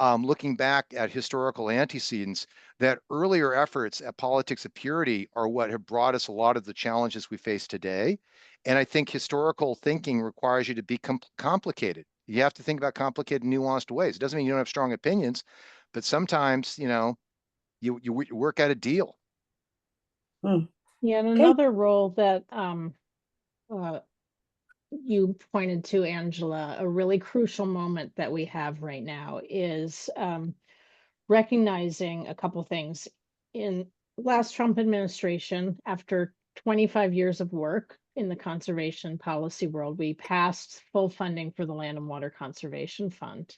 looking back at historical antecedents, that earlier efforts at politics of purity are what have brought us a lot of the challenges we face today. And I think historical thinking requires you to be complicated. You have to think about complicated, nuanced ways. It doesn't mean you don't have strong opinions, but sometimes, you work out a deal. Yeah, and another role that you pointed to, Angela, a really crucial moment that we have right now is recognizing a couple things. In last Trump administration, after 25 years of work in the conservation policy world, we passed full funding for the Land and Water Conservation Fund.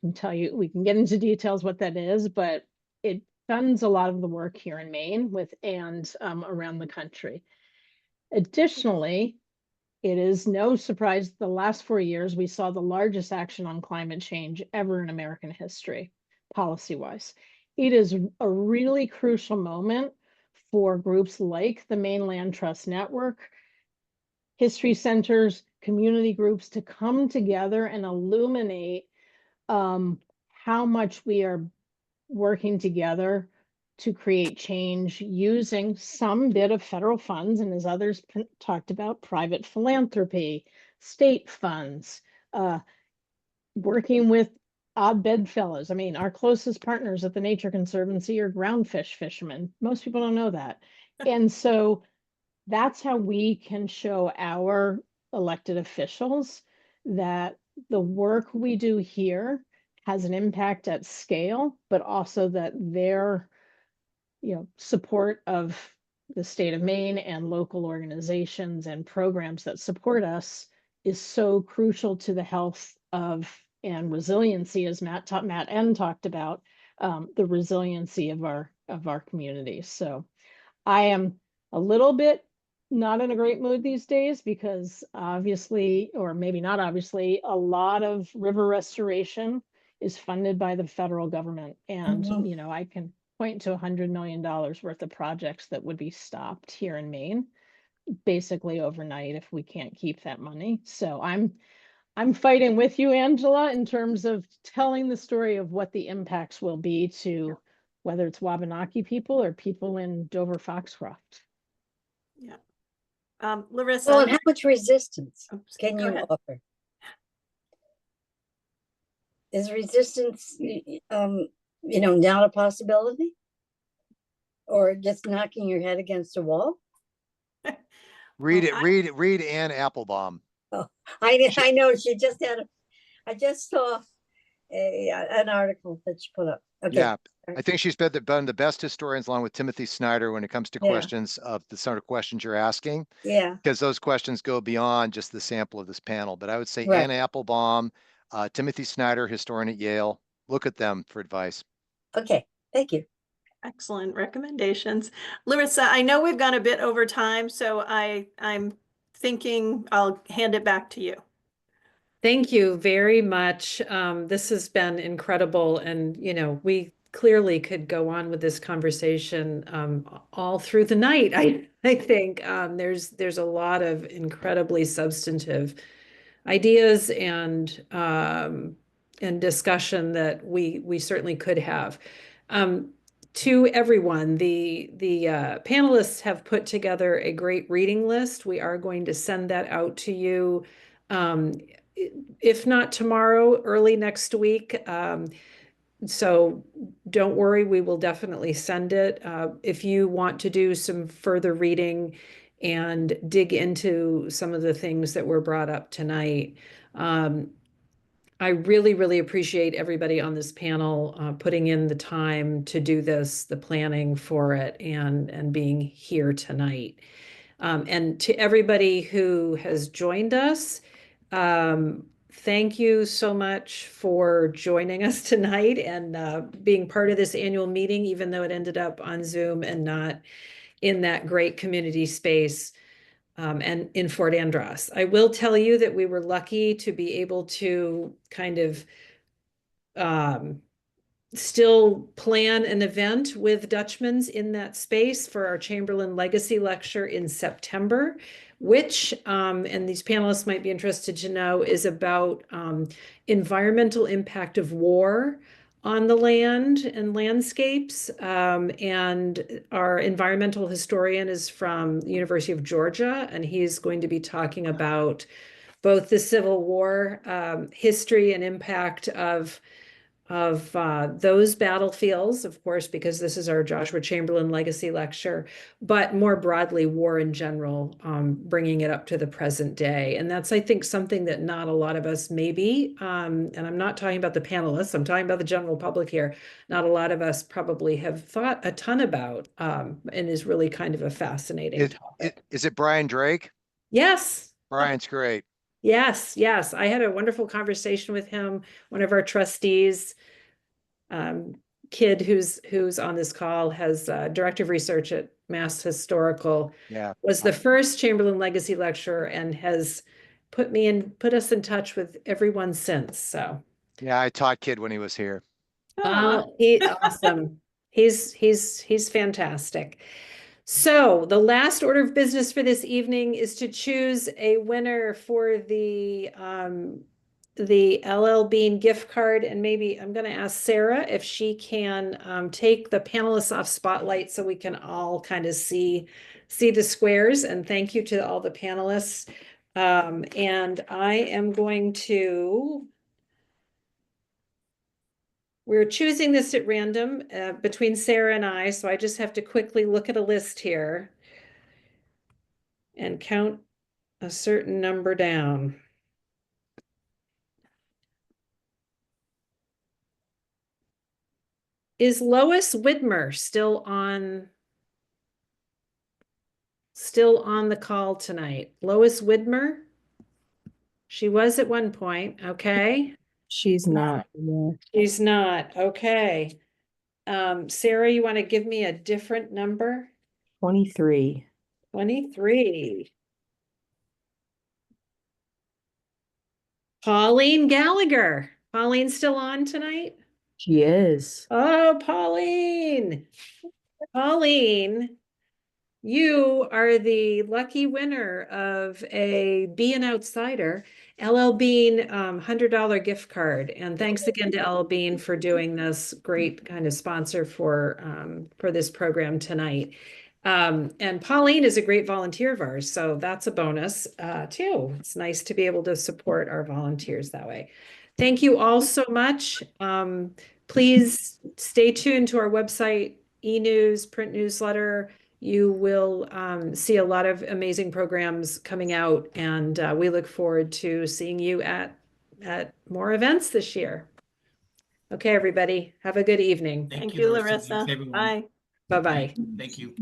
We can get into details what that is, but it funds a lot of the work here in Maine and around the country. Additionally, it is no surprise the last 4 years we saw the largest action on climate change ever in American history, policy-wise. It is a really crucial moment for groups like the Maine Land Trust Network, history centers, community groups to come together and illuminate how much we are working together to create change using some bit of federal funds, and as others talked about, private philanthropy, state funds, working with odd bedfellows. I mean, our closest partners at the Nature Conservancy are groundfish fishermen. Most people don't know that. And so that's how we can show our elected officials that the work we do here has an impact at scale, but also that their support of the state of Maine and local organizations and programs that support us is so crucial to the health of and resiliency, as Matt N talked about, the resiliency of our communities. So I am a little bit not in a great mood these days because obviously, or maybe not obviously, a lot of river restoration is funded by the federal government. And, Mhm. you know, I can point to $100 million worth of projects that would be stopped here in Maine basically overnight if we can't keep that money. So I'm fighting with you, Angela, in terms of telling the story of what the impacts will be to whether it's Wabanaki people or people in Dover Foxcroft. Yeah. Well, and Larissa, how much resistance oops, can go you ahead. offer? Is resistance, not a possibility? Or just knocking your head against a wall? Read Well, it, read Ann Applebaum. Oh, I know, she just I just saw an article that she put up. Okay. Yeah, I think she's been the best historians along with Timothy Snyder when it comes to Yeah. questions of the sort of questions you're asking, Yeah, because those questions go beyond just the sample of this panel. But I would say Right. Ann Applebaum, Timothy Snyder, historian at Yale, look at them for advice. okay, thank you. excellent recommendations. Larissa, I know we've gone a bit over time, so I'm thinking I'll hand it back to you. Thank you very much. This has been incredible, and we clearly could go on with this conversation all through the night. I think there's a lot of incredibly substantive ideas and discussion that we certainly could have. To everyone, the panelists have put together a great reading list. We are going to send that out to you. If not tomorrow, early next week. So don't worry, we will definitely send it. If you want to do some further reading and dig into some of the things that were brought up tonight, I really, really appreciate everybody on this panel putting in the time to do this, the planning for it, and being here tonight. And to everybody who has joined us, thank you so much for joining us tonight and being part of this annual meeting, even though it ended up on Zoom and not in that great community space and in Fort Andros. I will tell you that we were lucky to be able to kind of still plan an event with Dutchman's in that space for our Chamberlain Legacy Lecture in September, which, and these panelists might be interested to know, is about environmental impact of war on the land and landscapes. And our environmental historian is from the University of Georgia, and he's going to be talking about both the Civil War history and impact of those battlefields, of course, because this is our Joshua Chamberlain Legacy Lecture, but more broadly, war in general, bringing it up to the present day. And that's, I think, something that not a lot of us maybe, and I'm not talking about the panelists, I'm talking about the general public here, not a lot of us probably have thought a ton about, and is really kind of a fascinating topic. Is it Brian Drake? Yes. Brian's great. Yes, yes. I had a wonderful conversation with him, one of our trustees, kid who's on this call, has director of research at Mass Historical, Yeah. was the first Chamberlain Legacy lecturer and has put us in touch with everyone since. So Yeah, I taught Kid when he was here. awesome. He's fantastic. So the last order of business for this evening is to choose a winner for the LL Bean gift card. And maybe I'm going to ask Sarah if she can take the panelists off spotlight so we can all kind of see the squares. And thank you to all the panelists. And I am going to. We're choosing this at random between Sarah and I, so I just have to quickly look at a list here and count a certain number down. Is Lois Widmer still on the call tonight? Lois Widmer? She was at one point, okay. She's not. Yeah. She's not, okay. Sarah, you want to give me a different number? 23. 23. Pauline Gallagher. Pauline still on tonight? She is. Oh, Pauline. Pauline, you are the lucky winner of a Be an Outsider LL Bean $100 gift card. And thanks again to LL Bean for doing this great kind of sponsor for this program tonight. And Pauline is a great volunteer of ours, so that's a bonus too. It's nice to be able to support our volunteers that way. Thank you all so much. Please stay tuned to our website, e-news, print newsletter. You will see a lot of amazing programs coming out, and we look forward to seeing you at more events this year. Okay, everybody, have a good evening. Thank you, Larissa. Thanks, everyone. Bye. Bye-bye. Thank you.